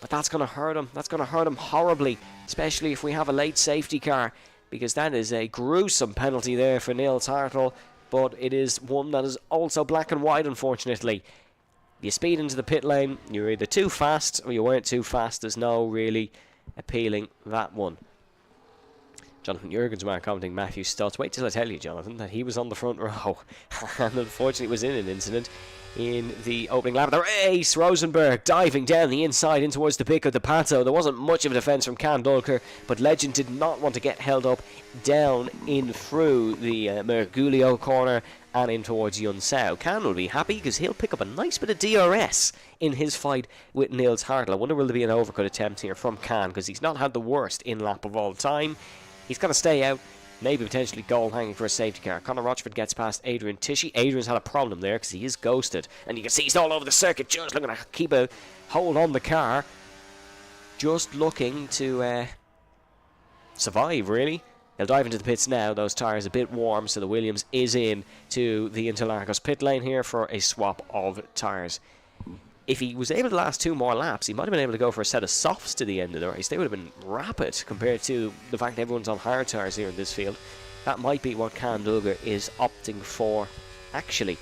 but that's going to hurt him. That's going to hurt him horribly, especially if we have a late safety car, because that is a gruesome penalty there for Nils Hartl, but it is one that is also black and white, unfortunately. You speed into the pit lane, you're either too fast or you weren't too fast. There's no really appealing that one. Jonathan Jurgens commenting Matthew Stutz. Wait till I tell you, Jonathan, that he was on the front row and unfortunately was in an incident in the opening lap of the race. Rosenberg diving down the inside in towards the Pico de Pato. There wasn't much of a defence from Can Dulker, but Legend did not want to get held up down in through the Mergulio corner and in towards Yun Sao. Can will be happy because he'll pick up a nice bit of DRS in his fight with Nils Hartl. I wonder will there be an overcut attempt here from Can, because he's not had the worst in lap of all time. He's got to stay out, maybe potentially goal hanging for a safety car. Conor Rochford gets past Adrian Tisci. Adrian's had a problem there because he is ghosted. And you can see he's all over the circuit, just looking to keep a hold on the car. Just looking to survive, really. They'll dive into the pits now. Those tyres a bit warm, so the Williams is in to the Interlagos pit lane here for a swap of tyres. If he was able to last 2 more laps, he might have been able to go for a set of softs to the end of the race. They would have been rapid compared to the fact that everyone's on hard tyres here in this field. That might be what Candulger is opting for, actually.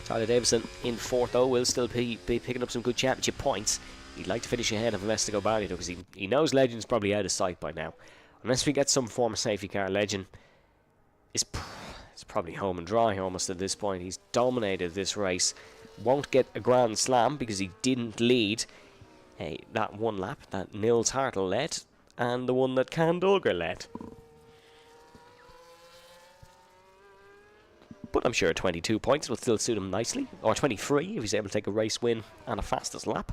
Tyler Davison in 4th, though, will still be picking up some good championship points. He'd like to finish ahead of Vestigo Bardi, though, because he knows Legend's probably out of sight by now. Unless we get some form of safety car, Legend is probably home and dry almost at this point. He's dominated this race. Won't get a Grand Slam because he didn't lead that one lap that Nils Hartl led and the one that Candulger led. But I'm sure 22 points will still suit him nicely. Or 23 if he's able to take a race win and a fastest lap.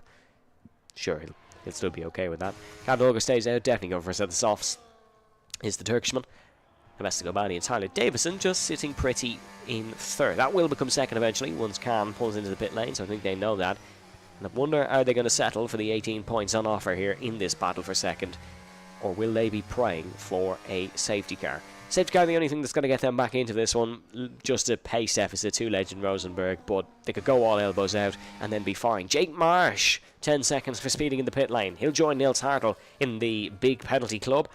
Sure, he'll still be okay with that. Candulger stays out, definitely going for a set of softs. Is the Turkishman. Vestigo Bardi and Tyler Davison just sitting pretty in 3rd. That will become 2nd eventually once Can pulls into the pit lane, so I think they know that. And I wonder, are they going to settle for the 18 points on offer here in this battle for 2nd? Or will they be praying for a safety car? Safety car, the only thing that's going to get them back into this one, just a pace deficit to Legend Rosenberg, but they could go all elbows out and then be fine. Jake Marsh, 10 seconds for speeding in the pit lane. He'll join Nils Hartl in the big penalty club.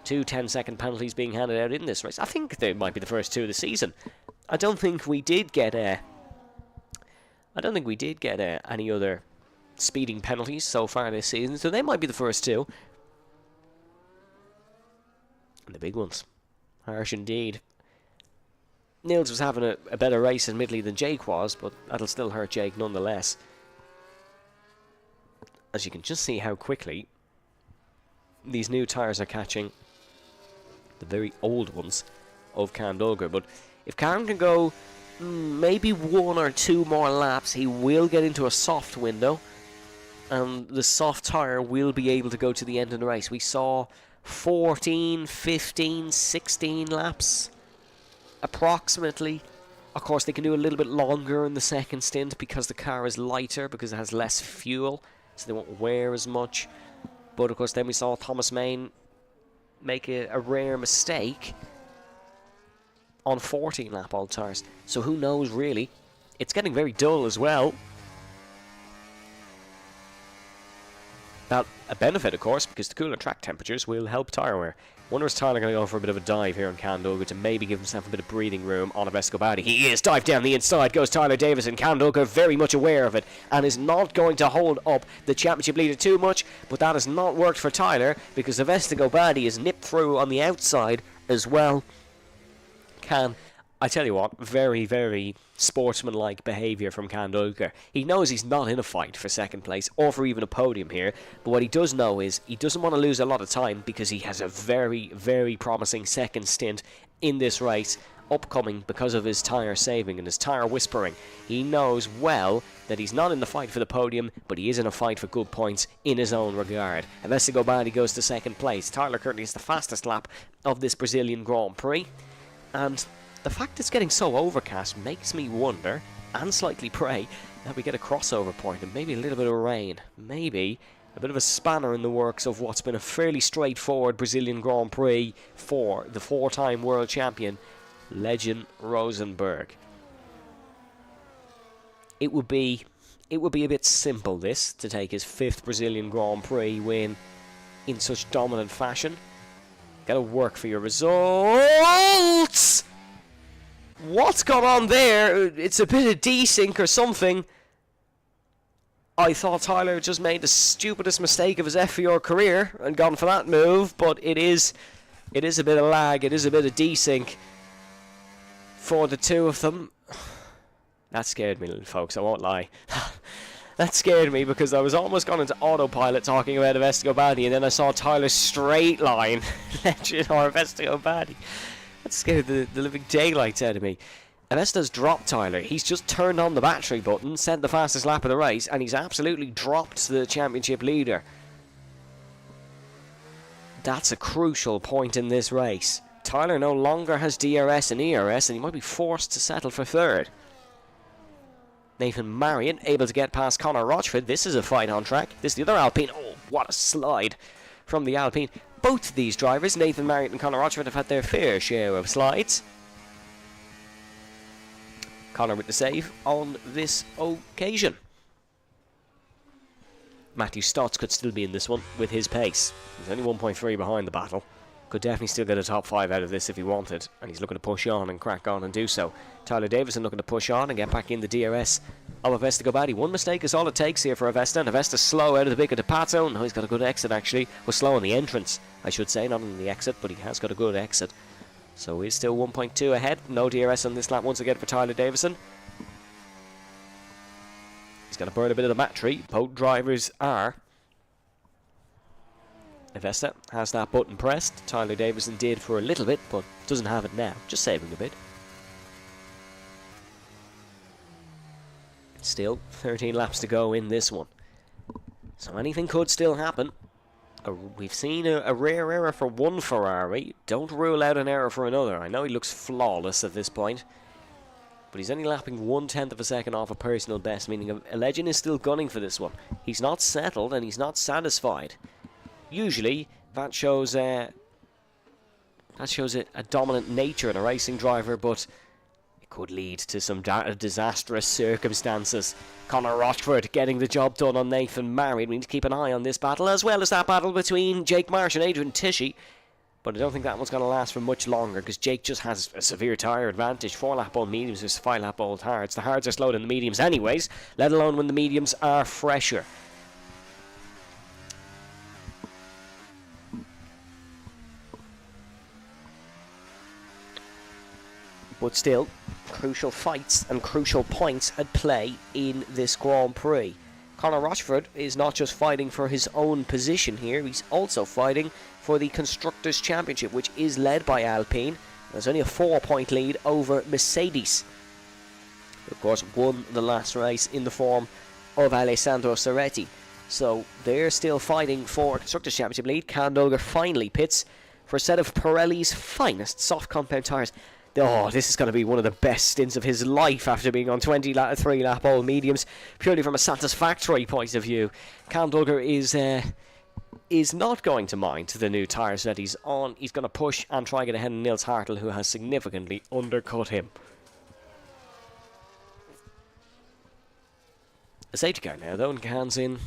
2 10-second penalties being handed out in this race. I think they might be the first 2 of the season. I don't think we did get any other speeding penalties so far this season, so they might be the first 2. And the big ones. Harsh indeed. Nils was having a better race, admittedly, than Jake was, but that'll still hurt Jake nonetheless. As you can just see how quickly these new tyres are catching the very old ones of Candulger. But if Karen can go maybe 1 or 2 more laps, he will get into a soft window, and the soft tyre will be able to go to the end of the race. We saw 14, 15, 16 laps approximately. Of course, they can do a little bit longer in the second stint because the car is lighter, because it has less fuel, so they won't wear as much. But of course, then we saw Thomas Main make a rare mistake on 14 lap old tyres. So who knows, really? It's getting very dull as well. Now, a benefit, of course, because the cooler track temperatures will help tyre wear. Wonder is Tyler going to go for a bit of a dive here on Candulger to maybe give himself a bit of breathing room on Vestigo Bardi. He is! Dive down the inside goes Tyler Davison. Candulger very much aware of it and is not going to hold up the championship leader too much, but that has not worked for Tyler because the Vestigo Bardi is nipped through on the outside as well. I tell you what, very, very sportsmanlike behaviour from Candulger. He knows he's not in a fight for 2nd place or for even a podium here, but what he does know is he doesn't want to lose a lot of time because he has a very, very promising 2nd stint in this race upcoming because of his tyre saving and his tyre whispering. He knows well that he's not in the fight for the podium, but he is in a fight for good points in his own regard. And Vestigo Bardi goes to 2nd place. Tyler currently is the fastest lap of this Brazilian Grand Prix, and the fact it's getting so overcast makes me wonder, and slightly pray, that we get a crossover point and maybe a little bit of rain. Maybe a bit of a spanner in the works of what's been a fairly straightforward Brazilian Grand Prix for the 4-time world champion, Legend Rosenberg. It would be a bit simple, this, to take his 5th Brazilian Grand Prix win in such dominant fashion. Gotta work for your results! What's gone on there? It's a bit of desync or something. I thought Tyler just made the stupidest mistake of his FVR career and gone for that move, but it is a bit of lag, it is a bit of desync for the 2 of them. That scared me, little folks, I won't lie. That scared me because I was almost gone into autopilot talking about Vestigo Bardi, and then I saw Tyler straight line Legend or Vestigo Bardi. That scared the living daylights out of me. Avesto's dropped Tyler. He's just turned on the battery button, sent the fastest lap of the race, and he's absolutely dropped the championship leader. That's a crucial point in this race. Tyler no longer has DRS and ERS, and he might be forced to settle for 3rd. Nathan Marion able to get past Conor Rochford. This is a fight on track. This is the other Alpine. Oh, what a slide from the Alpine. both of these drivers, Nathan Marriott and Conor Rochford, have had their fair share of slides. Conor with the save on this occasion. Matthew Stotts could still be in this one with his pace. He's only 1.3 behind the battle. Could definitely still get a top 5 out of this if he wanted, and he's looking to push on and crack on and do so. Tyler Davison looking to push on and get back in the DRS of Avesta Gobadi. One mistake is all it takes here for Avesta, and Avesta's slow out of the big of the pat zone. No, he's got a good exit actually. Was slow on the entrance, I should say, not on the exit, but he has got a good exit. So he's still 1.2 ahead. No DRS on this lap once again for Tyler Davison. He's going to burn a bit of the battery. Both drivers are. Avesta has that button pressed. Tyler Davison did for a little bit, but doesn't have it now. Just saving a bit. Still 13 laps to go in this one. So anything could still happen. We've seen a rare error for one Ferrari. Don't rule out an error for another. I know he looks flawless at this point, but he's only lapping 1/10 of a second off a personal best, meaning a legend is still gunning for this one. He's not settled and he's not satisfied. Usually that shows a dominant nature in a racing driver, but it could lead to some disastrous circumstances. Conor Rochford getting the job done on Nathan Marriott. We need to keep an eye on this battle, as well as that battle between Jake Marsh and Adrian Tishy. But I don't think that one's going to last for much longer, because Jake just has a severe tyre advantage. 4-lap old mediums versus 5-lap old hards. The hards are slower than the mediums anyways, let alone when the mediums are fresher. But still, crucial fights and crucial points at play in this Grand Prix. Conor Rochford is not just fighting for his own position here, he's also fighting for the Constructors' Championship, which is led by Alpine. There's only a 4-point lead over Mercedes, who of course won the last race in the form of Alessandro Serretti. So they're still fighting for Constructors' Championship lead. Kandolger finally pits for a set of Pirelli's finest soft compound tyres. Oh, this is going to be one of the best stints of his life after being on 3-lap old mediums, purely from a satisfactory point of view. Kandolger is not going to mind the new tyres that he's on. He's going to push and try to get ahead of Nils Hartl, who has significantly undercut him. A safety car now, though, and Cairns in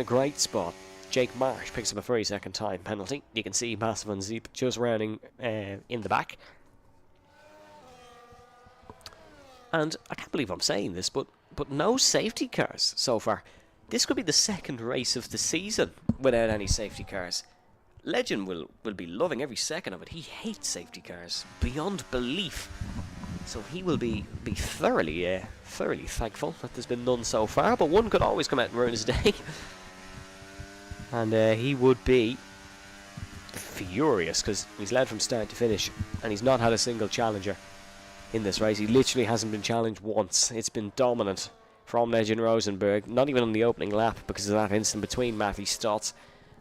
a great spot. Jake Marsh picks up a 3-second time penalty. You can see Massive and Zeep just rounding in the back. And I can't believe I'm saying this, but no safety cars so far. This could be the second race of the season without any safety cars. Legend will be loving every second of it. He hates safety cars beyond belief. So he will be thoroughly thankful that there's been none so far. But one could always come out and ruin his day. And he would be furious, because he's led from start to finish and he's not had a single challenger in this race. He literally hasn't been challenged once. It's been dominant from Legend Rosenberg, not even on the opening lap because of that incident between Matthew Stotts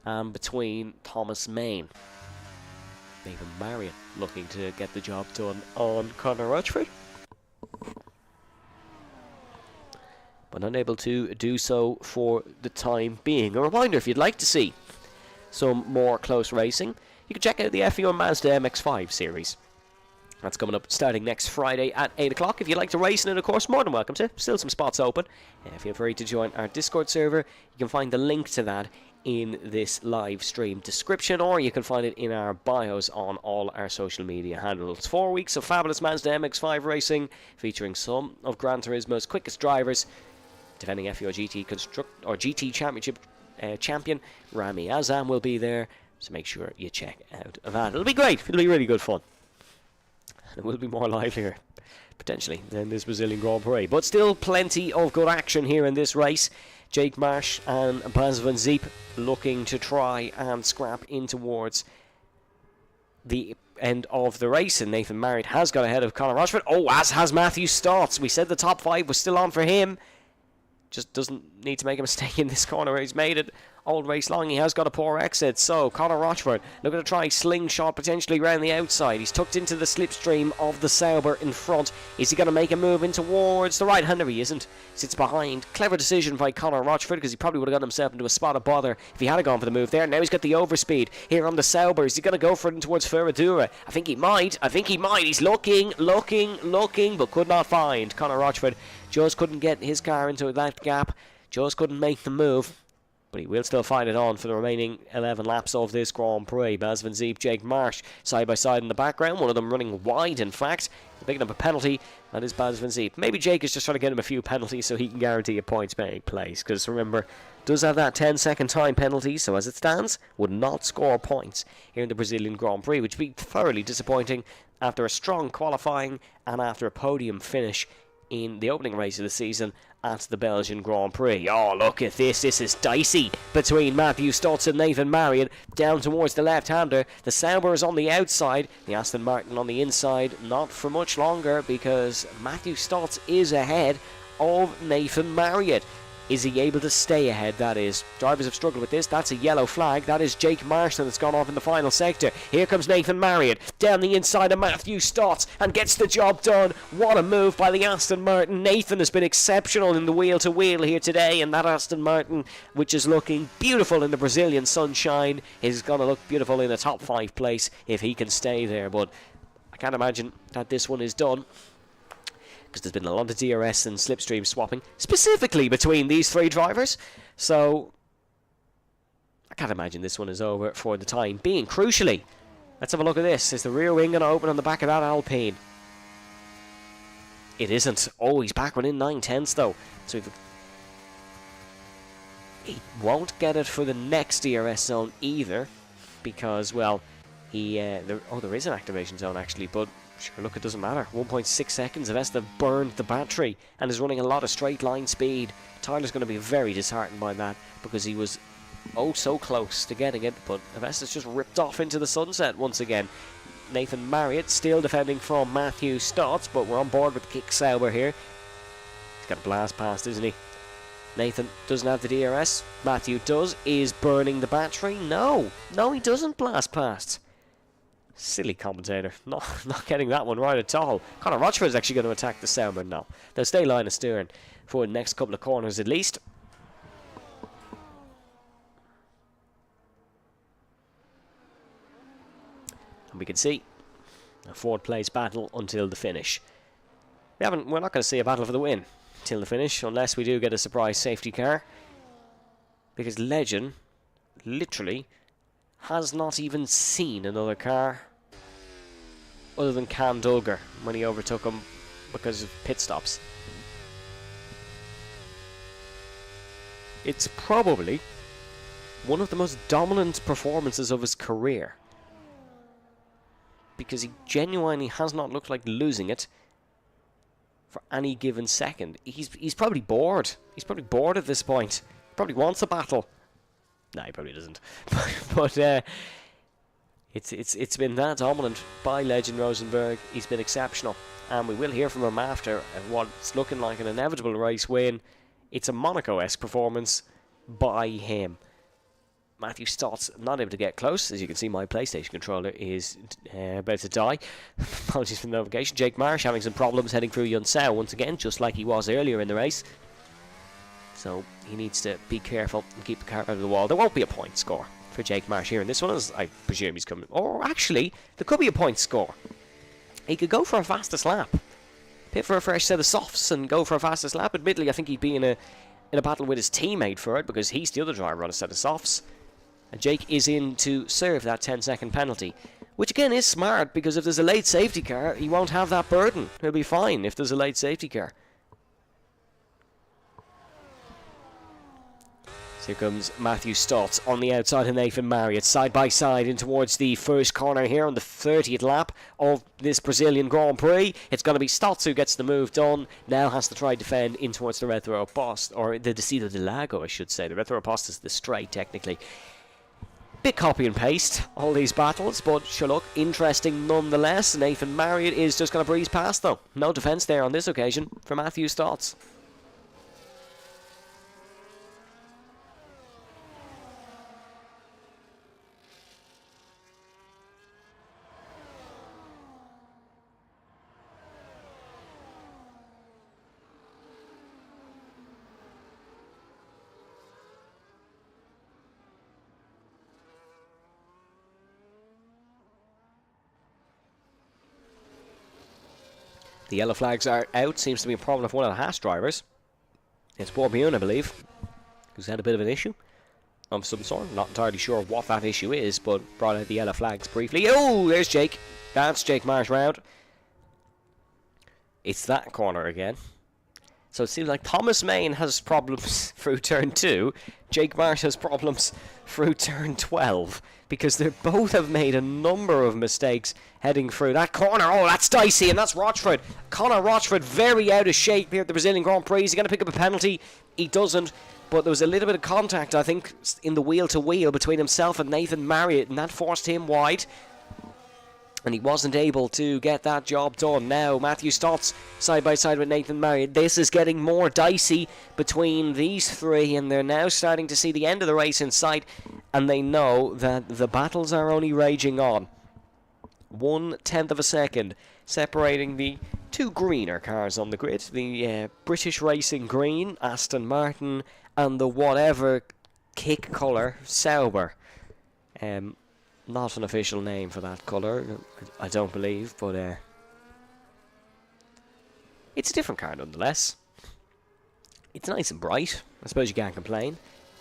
and between Thomas Main. Nathan Marriott looking to get the job done on Conor Rochford, but unable to do so for the time being. A reminder, if you'd like to see some more close racing, you can check out the FVR Mazda MX-5 series. That's coming up starting next Friday at 8 o'clock. If you'd like to race in it, of course, more than welcome to. Still some spots open. Feel free to join our Discord server. You can find the link to that in this live stream description, or you can find it in our bios on all our social media handles. 4 weeks of fabulous Mazda MX-5 racing, featuring some of Gran Turismo's quickest drivers. Defending FVR GT Championship champion Rami Azam will be there, so make sure you check out that. It'll be great. It'll be really good fun. It will be more livelier, potentially, than this Brazilian Grand Prix. But still plenty of good action here in this race. Jake Marsh and Bas van Zeep looking to try and scrap in towards the end of the race. And Nathan Marriott has got ahead of Conor Rochford. Oh, as has Matthew Stotts. We said the top 5 was still on for him. Just doesn't need to make a mistake in this corner where he's made it Old race long, he has got a poor exit. So Conor Rochford looking to try slingshot potentially around the outside. He's tucked into the slipstream of the Sauber in front. Is he going to make a move in towards the right hander? He isn't. Sits behind. Clever decision by Conor Rochford, because he probably would have gotten himself into a spot of bother if he had gone for the move there. Now he's got the overspeed here on the Sauber. Is he going to go for it in towards Ferradura? I think he might. He's looking, but could not find. Conor Rochford just couldn't get his car into that gap. Just couldn't make the move. But he will still fight it on for the remaining 11 laps of this Grand Prix. Baz Van Zeep, Jake Marsh, side by side in the background. One of them running wide, in fact. Picking up a penalty. That is Baz Van Zeep. Maybe Jake is just trying to get him a few penalties so he can guarantee a points-paying place. Because remember, does have that 10-second time penalty. So as it stands, would not score points here in the Brazilian Grand Prix. Which would be thoroughly disappointing after a strong qualifying and after a podium finish in the opening race of the season at the Belgian Grand Prix. Oh, look at this. This is dicey between Matthew Stutz and Nathan Marriott down towards the left-hander. The Sauber is on the outside, the Aston Martin on the inside. Not for much longer, because Matthew Stutz is ahead of Nathan Marriott. Is he able to stay ahead? That is. Drivers have struggled with this. That's a yellow flag. That is Jake Marston that's gone off in the final sector. Here comes Nathan Marriott down the inside of Matthew Stotts and gets the job done. What a move by the Aston Martin. Nathan has been exceptional in the wheel-to-wheel here today, and that Aston Martin, which is looking beautiful in the Brazilian sunshine, is going to look beautiful in a top 5 place if he can stay there. But I can't imagine that this one is done, because there's been a lot of DRS and slipstream swapping, specifically between these 3 drivers. So I can't imagine this one is over for the time being. Crucially, let's have a look at this. Is the rear wing going to open on the back of that Alpine? It isn't. Oh, he's back within 9/10 though. So he won't get it for the next DRS zone either, because, well, there is an activation zone actually, but sure, look, it doesn't matter. 1.6 seconds. Avesta burned the battery and is running a lot of straight line speed. Tyler's going to be very disheartened by that, because he was oh so close to getting it, but Avesta's just ripped off into the sunset once again. Nathan Marriott still defending from Matthew Stotts, but we're on board with Kick Sauber here. He's got a blast past, isn't he? Nathan doesn't have the DRS. Matthew does. Is burning the battery? No, he doesn't blast past. Silly commentator, not getting that one right at all. Conor Rochford is actually going to attack the Sauber now. They'll stay line astern for the next couple of corners at least. And we can see a forward place battle until the finish. We're not going to see a battle for the win till the finish, unless we do get a surprise safety car, because Legend literally has not even seen another car other than Cam Dulger when he overtook him because of pit stops. It's probably one of the most dominant performances of his career, because he genuinely has not looked like losing it for any given second. He's probably bored. He's probably bored at this point. He probably wants a battle. No, he probably doesn't. But it's been that dominant by Legend Rosenberg. He's been exceptional, and we will hear from him after what's looking like an inevitable race win. It's a Monaco-esque performance by him. Matthew Stotts not able to get close. As you can see, my PlayStation controller is about to die. Apologies for the notification. Jake Marsh having some problems heading through Yunsao once again, just like he was earlier in the race. So he needs to be careful and keep the car out of the wall. There won't be a point score for Jake Marsh here in this one, as I presume he's coming. Or actually, there could be a point score. He could go for a fastest lap, pit for a fresh set of softs and go for a fastest lap. Admittedly, I think he'd be in a battle with his teammate for it, because he's the other driver on a set of softs. And Jake is in to serve that 10-second penalty, which again is smart, because if there's a late safety car, he won't have that burden. He'll be fine if there's a late safety car. So here comes Matthew Stotts on the outside of Nathan Marriott, side by side in towards the first corner here on the 30th lap of this Brazilian Grand Prix. It's going to be Stotts who gets the move done. Now has to try defend in towards the Retro Post, or the Decido de Lago, I should say. The Retro Post is the straight, technically. Bit copy and paste, all these battles, but sure, look, interesting nonetheless. Nathan Marriott is just going to breeze past, though. No defence there on this occasion for Matthew Stotts. The yellow flags are out. Seems to be a problem with one of the Haas drivers. It's Bourbion, I believe, who's had a bit of an issue of some sort. Not entirely sure what that issue is, but brought out the yellow flags briefly. Oh, there's Jake. That's Jake Marsh round. It's that corner again. So it seems like Thomas Main has problems through turn 2. Jake Marsh has problems through turn 12. Because they both have made a number of mistakes heading through that corner. Oh, that's dicey, and that's Rochford. Conor Rochford very out of shape here at the Brazilian Grand Prix. Is he going to pick up a penalty? He doesn't. But there was a little bit of contact, I think, in the wheel-to-wheel between himself and Nathan Marriott. And that forced him wide. And he wasn't able to get that job done. Now, Matthew Stotts side by side with Nathan Marriott. This is getting more dicey between these three, and they're now starting to see the end of the race in sight, and they know that the battles are only raging on. 1/10 of a second separating the two greener cars on the grid. The British Racing Green, Aston Martin, and the whatever kick colour, Sauber. Not an official name for that colour, I don't believe, but it's a different car nonetheless. It's nice and bright, I suppose you can't complain,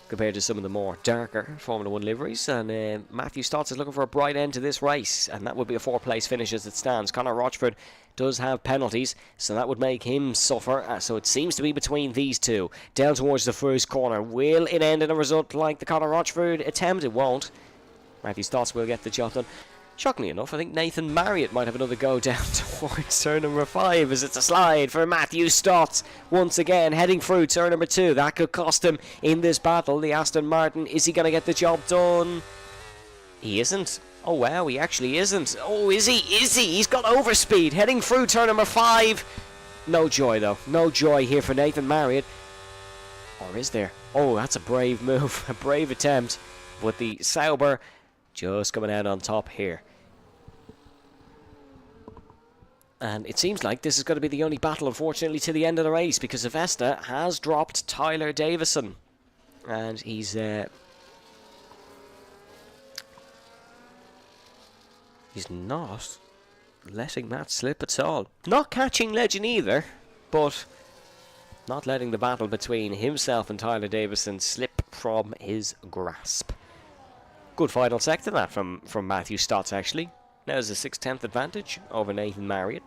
compared to some of the more darker Formula 1 liveries, and Matthew Stotts is looking for a bright end to this race, and that would be a 4th-place finish as it stands. Conor Rochford does have penalties, so that would make him suffer, so it seems to be between these two. Down towards the first corner. Will it end in a result like the Conor Rochford attempt? It won't. Matthew Stotts will get the job done. Shockingly enough, I think Nathan Marriott might have another go down towards turn number 5 as it's a slide for Matthew Stotts. Once again, heading through turn number 2. That could cost him in this battle. The Aston Martin, is he going to get the job done? He isn't. Oh wow, he actually isn't. Oh, is he? Is he? He's got overspeed. Heading through turn number 5. No joy though. No joy here for Nathan Marriott. Or is there? Oh, that's a brave move. A brave attempt. But the Sauber just coming out on top here. And it seems like this is going to be the only battle, unfortunately, to the end of the race, because Avesta has dropped Tyler Davison. And he's not letting that slip at all. Not catching Legend either, but not letting the battle between himself and Tyler Davison slip from his grasp. Good final sector that from Matthew Stotts, actually. Now there's a 6/10 advantage over Nathan Marriott.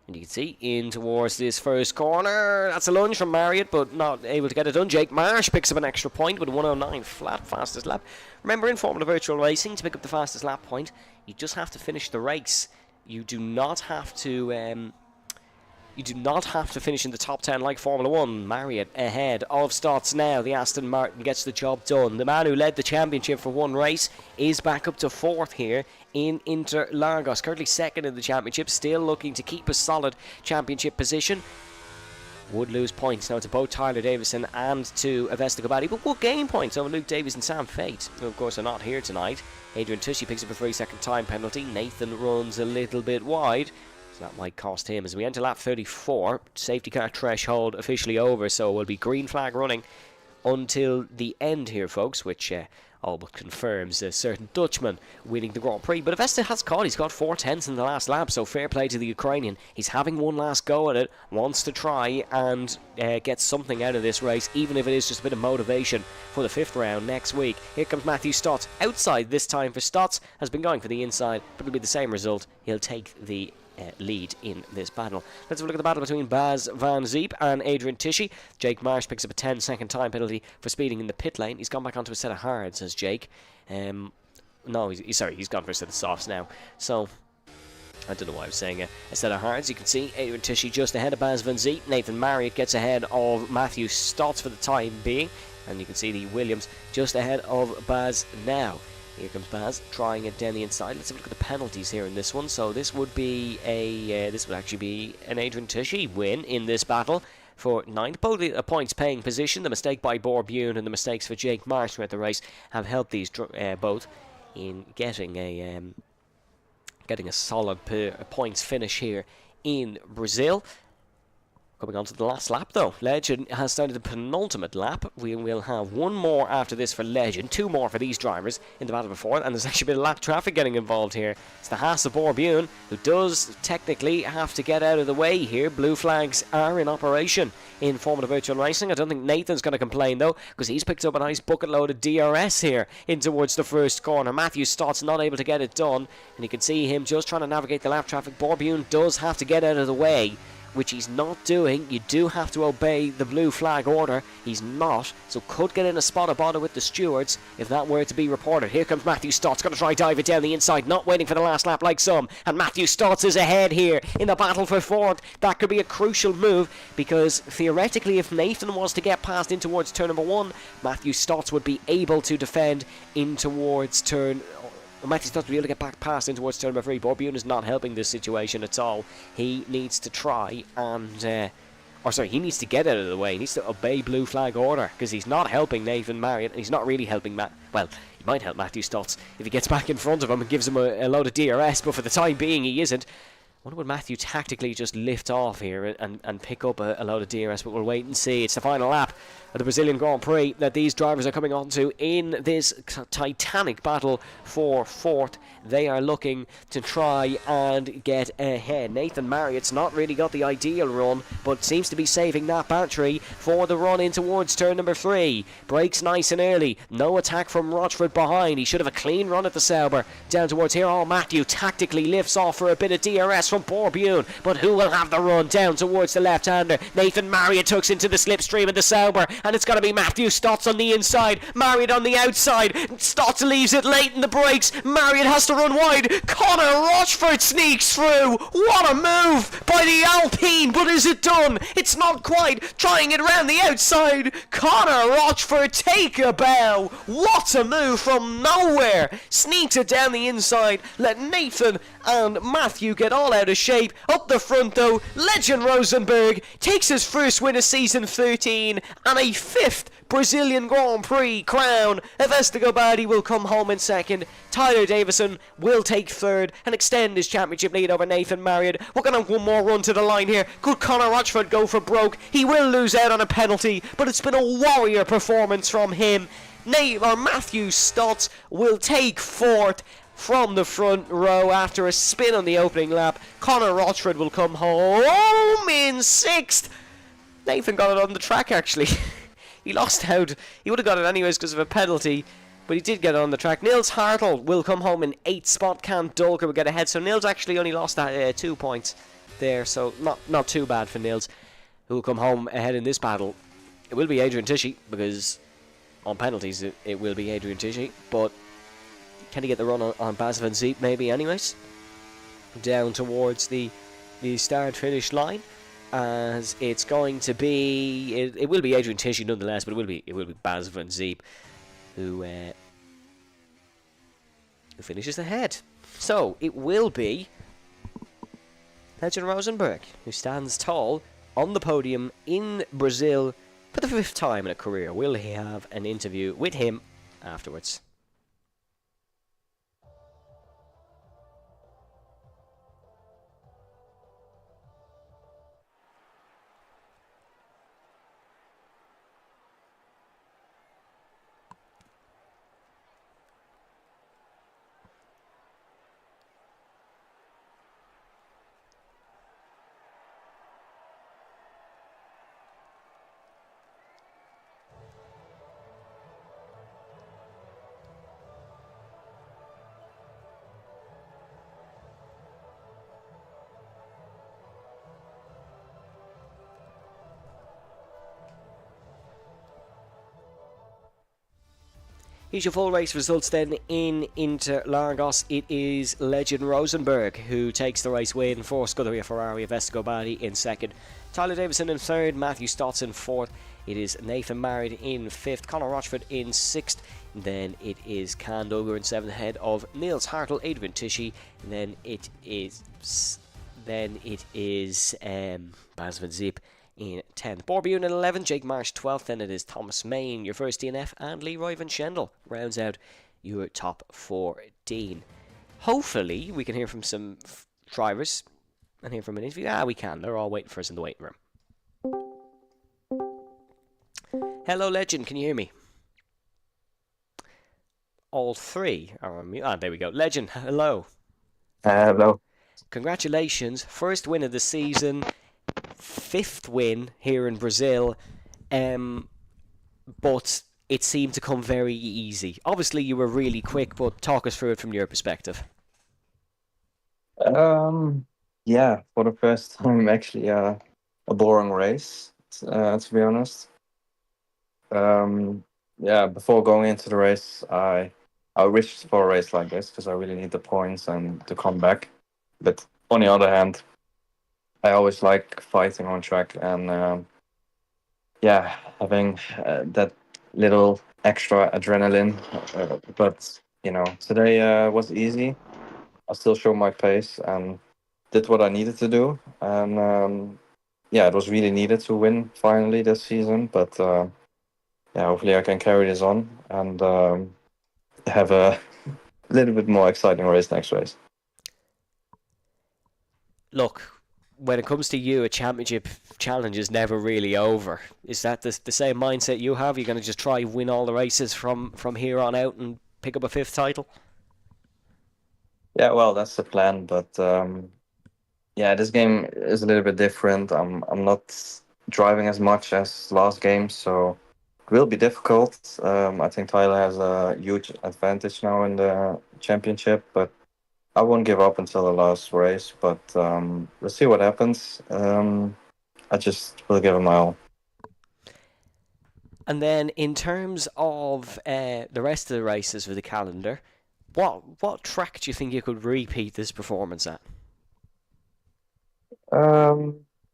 And you can see in towards this first corner. That's a lunge from Marriott, but not able to get it done. Jake Marsh picks up an extra point with a 109 flat fastest lap. Remember, in Formula Virtual Racing, to pick up the fastest lap point, you just have to finish the race. You do not have to finish in the top 10 like Formula 1. Marriott ahead of Stotts now. The Aston Martin gets the job done. The man who led the championship for one race is back up to 4th here in Interlagos. Currently 2nd in the championship. Still looking to keep a solid championship position. Would lose points now to both Tyler Davison and to Avesta Kobati, but would gain points over Luke Davies and Sam Fate, who of course are not here tonight. Adrian Tushy picks up a 3-second time penalty. Nathan runs a little bit wide. So that might cost him as we enter lap 34. Safety car threshold officially over, so we'll be green flag running until the end here, folks, which all but confirms a certain Dutchman winning the Grand Prix. But Avesta has caught. He's got 4/10 in the last lap, so fair play to the Ukrainian. He's having one last go at it, wants to try and get something out of this race, even if it is just a bit of motivation for the 5th round next week. Here comes Matthew Stotts. Outside this time for Stotts. Has been going for the inside, but it'll be the same result. He'll take the lead in this battle. Let's have a look at the battle between Baz Van Zeep and Adrian Tishy. Jake Marsh picks up a 10-second time penalty for speeding in the pit lane. He's gone back onto a set of hards, says Jake. No, he's gone for a set of softs now. So I don't know why I was saying a set of hards. You can see Adrian Tishy just ahead of Baz Van Zeep. Nathan Marriott gets ahead of Matthew Stotts for the time being. And you can see the Williams just ahead of Baz now. Here comes Baz, trying it down the inside. Let's have a look at the penalties here in this one. So this would be this would actually be an Adrian Tushy win in this battle for 9th. Both a points paying position. The mistake by Bourbion and the mistakes for Jake Marsh throughout the race have helped these both in getting a solid points finish here in Brazil. Coming on to the last lap, though. Legend has started the penultimate lap. We will have one more after this for Legend, 2 more for these drivers in the battle for 4th, and there's actually been a lap traffic getting involved here. It's the Haas of Borbune, who does technically have to get out of the way here. Blue flags are in operation in Formula Virtual Racing. I don't think Nathan's going to complain, though, because he's picked up a nice bucket load of DRS here in towards the first corner. Matthew Stott's not able to get it done, and you can see him just trying to navigate the lap traffic. Borbune does have to get out of the way, which he's not doing. You do have to obey the blue flag order. He's not, so could get in a spot of bother with the stewards if that were to be reported. Here comes Matthew Stotts, going to try dive it down the inside, not waiting for the last lap like some, and Matthew Stotts is ahead here in the battle for 4th. That could be a crucial move, because theoretically if Nathan was to get past in towards turn number 1, Matthew Stotts would be able to defend in towards turn... Matthew Stotts will be able to get back past in towards turn number 3. Borbune is not helping this situation at all. He needs to try and... he needs to get out of the way. He needs to obey blue flag order, because he's not helping Nathan Marriott, and he's not really helping Well, he might help Matthew Stotts if he gets back in front of him and gives him a load of DRS, but for the time being he isn't. I wonder would Matthew tactically just lift off here and pick up a load of DRS, but we'll wait and see. It's the final lap of the Brazilian Grand Prix that these drivers are coming on to in this titanic battle for 4th. They are looking to try and get ahead. Nathan Marriott's not really got the ideal run, but seems to be saving that battery for the run in towards turn number 3. Brakes nice and early. No attack from Rochford behind. He should have a clean run at the Sauber. Down towards here. Oh, Matthew tactically lifts off for a bit of DRS from Borbune, but who will have the run down towards the left-hander? Nathan Marriott tucks into the slipstream of the Sauber, and it's going to be Matthew Stotts on the inside, Marriott on the outside. Stotts leaves it late in the brakes. Marriott has to run wide. Connor Rochford sneaks through. What a move by the Alpine, but is it done? It's not quite. Trying it around the outside. Connor Rochford, take a bow. What a move from nowhere. Sneaks it down the inside. Let Nathan and Matthew get all out of shape. Up the front though, Legend Rosenberg takes his first win of season 13 and a 5th Brazilian Grand Prix crown. Estegobadi will come home in 2nd. Tyler Davison will take 3rd and extend his championship lead over Nathan Marriott. We're going to have one more run to the line here. Could Connor Rochford go for broke? He will lose out on a penalty, but it's been a warrior performance from him. Matthew Stotts will take 4th from the front row after a spin on the opening lap. Connor Rochford will come home in 6th. Nathan got it on the track actually. He lost out. He would have got it anyways because of a penalty, but he did get it on the track. Nils Hartl will come home in 8th spot. Cam Dulker will get ahead. So Nils actually only lost that 2 points there, so not too bad for Nils, who will come home ahead in this battle. It will be Adrian Tisci, because on penalties it will be Adrian Tisci, but can he get the run on Bas van Zeep maybe anyways? Down towards the start-finish line, as it's going to be... It will be Adrian Tisci nonetheless, but it will be Bas van Zeep who finishes ahead. So it will be Legend Rosenberg who stands tall on the podium in Brazil for the 5th time in a career. We'll have an interview with him afterwards. Here's your full race results then in Interlagos. It is Legend Rosenberg who takes the race win for Scuderia Ferrari of Estegobadi in 2nd. Tyler Davison in 3rd, Matthew Stotts in 4th. It is Nathan Marriott in 5th, Connor Rochford in 6th. Then it is Can Doger in 7th ahead of Nils Hartl, Adrian Tisci. And then it is Bas van Zeep in 10th. Borbune in 11th, Jake Marsh 12th, then it is Thomas Main, your first DNF, and Leroy Van Schendel rounds out your top 14. Hopefully, we can hear from some drivers and hear from an interview. We can. They're all waiting for us in the waiting room. Hello, Legend. Can you hear me? All three are on mute. Ah, there we go. Legend, hello. Hello. Congratulations. First win of the season. 5th win here in Brazil. But it seemed to come very easy. Obviously, you were really quick, but talk us through it from your perspective. Yeah, for the first time, actually, a boring race, to be honest. Yeah, before going into the race, I wished for a race like this because I really need the points and to come back. But on the other hand, I always like fighting on track and yeah, having that little extra adrenaline. But today was easy. I still showed my pace and did what I needed to do, and yeah, it was really needed to win finally this season. But yeah, hopefully I can carry this on and have a little bit more exciting race next race. Look, when it comes to you, a championship challenge is never really over. Is that the same mindset you have? You're going to just try win all the races from here on out and pick up a 5th title? Yeah, well, that's the plan. But yeah, this game is a little bit different. I'm not driving as much as last game, so it will be difficult. I think Tyler has a huge advantage now in the championship, but I won't give up until the last race. But we'll see what happens. I just will give it my all. And then in terms of the rest of the races for the calendar, what track do you think you could repeat this performance at?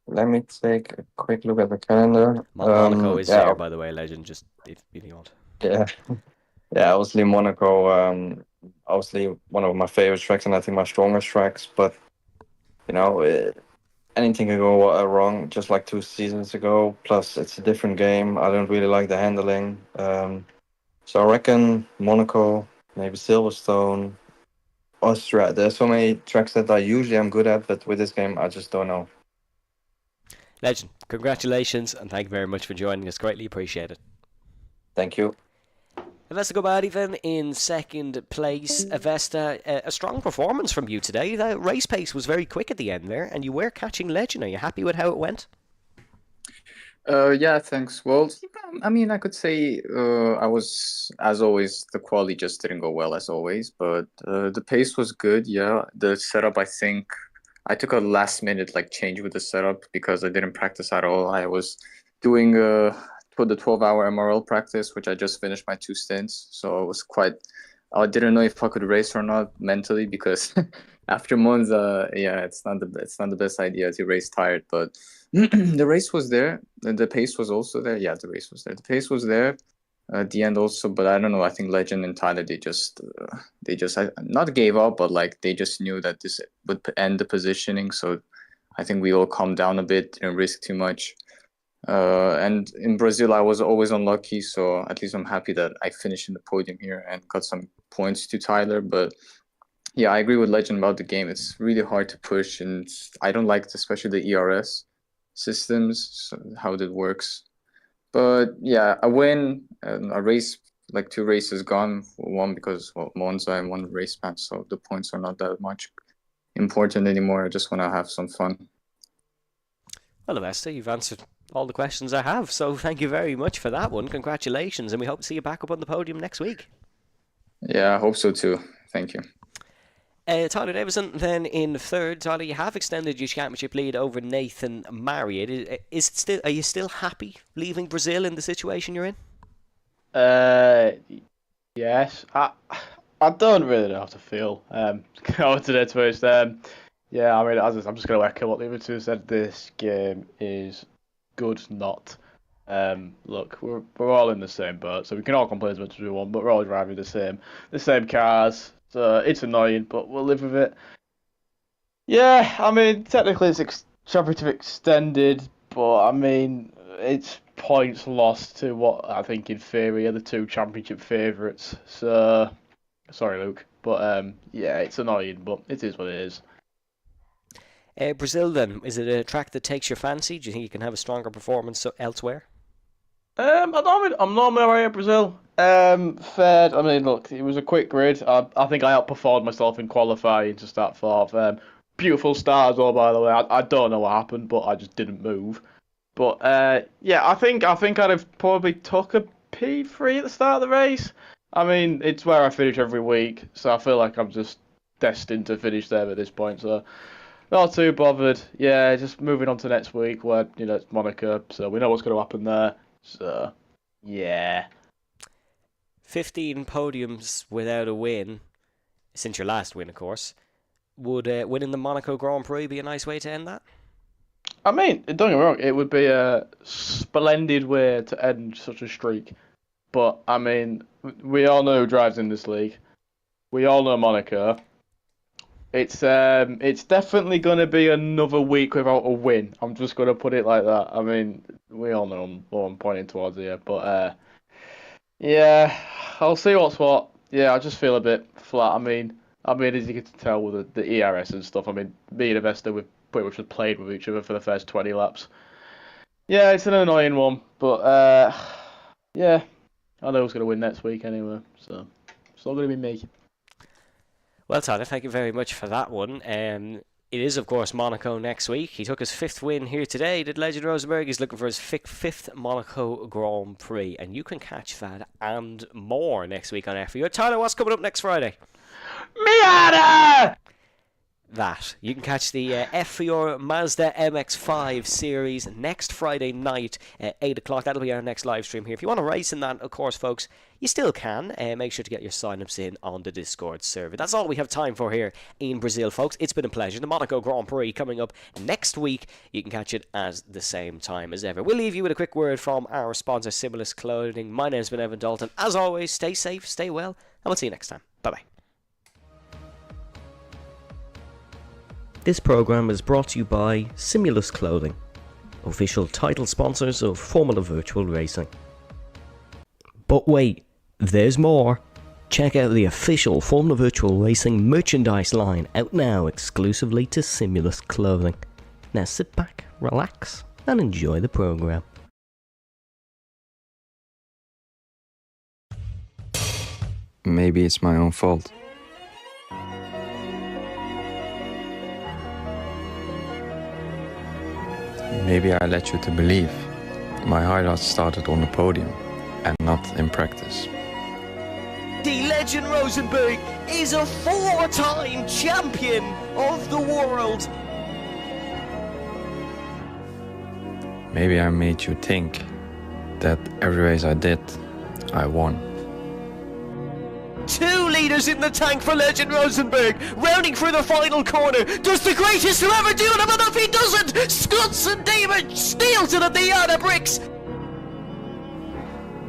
Let me take a quick look at the calendar. Monaco is Yeah, there, by the way, Legend, just if you want. yeah, yeah. Obviously, Monaco. Obviously, one of my favorite tracks, and I think my strongest tracks. But you know, anything can go wrong, just like 2 seasons ago. Plus, it's a different game. I don't really like the handling. So I reckon Monaco, maybe Silverstone, Austria. There's so many tracks that I usually am good at, but with this game, I just don't know. Legend, congratulations, and thank you very much for joining us. Greatly appreciated. Thank you. Avesta Gobadi then in 2nd place. Avesta, a strong performance from you today. The race pace was very quick at the end there, and you were catching Legend. Are you happy with how it went? Yeah, thanks. Well, I mean, I could say I was, as always, the quality just didn't go well as always, but the pace was good. Yeah, the setup, I think I took a last minute change with the setup because I didn't practice at all. I was doing the 12-hour MRL practice, which I just finished my 2 stints, so I didn't know if I could race or not mentally because after Monza, yeah, it's not the best idea to race tired, but. The race was there. The pace was also there. Yeah, the race was there. The pace was there at the end also, but I don't know. I think Legend and Tyler, they just not gave up, but they just knew that this would end the positioning. So I think we all calmed down a bit, didn't risk too much. And in Brazil, I was always unlucky. So at least I'm happy that I finished in the podium here and got some points to Tyler. But yeah, I agree with Legend about the game. It's really hard to push, and I don't like especially the ERS systems, so how that works. But yeah, a win, a race, 2 races gone, one because Monza and 1 race match, so the points are not that much important anymore. I just want to have some fun. Well, Avesta, you've answered all the questions I have, so thank you very much for that one. Congratulations, and we hope to see you back up on the podium next week. Yeah, I hope so too. Thank you. Tyler Davison then in 3rd. Tyler, you have extended your championship lead over Nathan Marriott. Are you still happy leaving Brazil in the situation you're in? Yes. I don't really know how to feel going to this first. Yeah, I mean, I'm just going to echo what the other two said. This game is good, not. Look, we're all in the same boat, so we can all complain as much as we want, but we're all driving the same cars. So it's annoying, but we'll live with it. Yeah, I mean, technically it's championship extended, but I mean, it's points lost to what I think in theory are the 2 championship favourites. So, sorry, Luke, but yeah, it's annoying, but it is what it is. Brazil then, is it a track that takes your fancy? Do you think you can have a stronger performance elsewhere? I'm normally alright at Brazil. Third, I mean, look, it was a quick grid. I think I outperformed myself in qualifying to start fourth. Beautiful start as well, by the way. I don't know what happened, but I just didn't move. But yeah, I think I'd have probably took a P3 at the start of the race. I mean, it's where I finish every week, so I feel like I'm just destined to finish there at this point. So not too bothered. Yeah, just moving on to next week where it's Monaco, so we know what's going to happen there. So yeah. 15 podiums without a win, since your last win, of course. Would winning the Monaco Grand Prix be a nice way to end that? I mean, don't get me wrong, it would be a splendid way to end such a streak. But, I mean, we all know who drives in this league. We all know Monaco. It's definitely going to be another week without a win. I'm just going to put it like that. I mean, we all know what I'm pointing towards here. But, yeah, I'll see what's what. Yeah, I just feel a bit flat. I mean, as you can tell with the ERS and stuff, I mean, me and Avesta, we've pretty much played with each other for the first 20 laps. Yeah, it's an annoying one, but yeah, I know who's going to win next week anyway, so it's not going to be me. Well, Tyler, thank you very much for that one. It is, of course, Monaco next week. He took his 5th win here today. Did Legend Rosenberg? He's looking for his 5th Monaco Grand Prix, and you can catch that and more next week on FVR. Tyler, what's coming up next Friday? Miata! That. You can catch the FVR Mazda MX-5 series next Friday night at 8 o'clock. That'll be our next live stream here. If you want to race in that, of course, folks, you still can. Make sure to get your sign-ups in on the Discord server. That's all we have time for here in Brazil, folks. It's been a pleasure. The Monaco Grand Prix coming up next week. You can catch it at the same time as ever. We'll leave you with a quick word from our sponsor, Simulus Clothing. My name's been Evan Dalton. As always, stay safe, stay well, and we'll see you next time. Bye-bye. This program is brought to you by Simulus Clothing, official title sponsors of Formula Virtual Racing. But wait, there's more. Check out the official Formula Virtual Racing merchandise line out now exclusively to Simulus Clothing. Now sit back, relax, and enjoy the program. Maybe it's my own fault. Maybe I led you to believe my highlights started on the podium and not in practice. The Legend Rosenberg is a 4-time champion of the world. Maybe I made you think that every race I did, I won. 2 litres in the tank for Legend Rosenberg, rounding through the final corner. Does the greatest who ever do it, but if he doesn't, Scots and David steals it at the yard of bricks.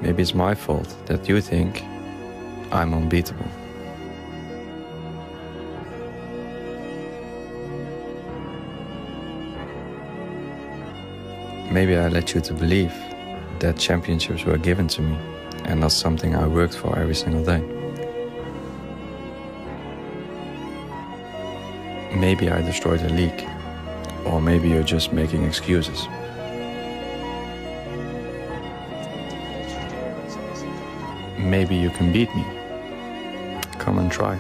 Maybe it's my fault that you think I'm unbeatable. Maybe I led you to believe that championships were given to me and not something I worked for every single day. Maybe I destroyed the league, or maybe you're just making excuses. Maybe you can beat me. Come and try.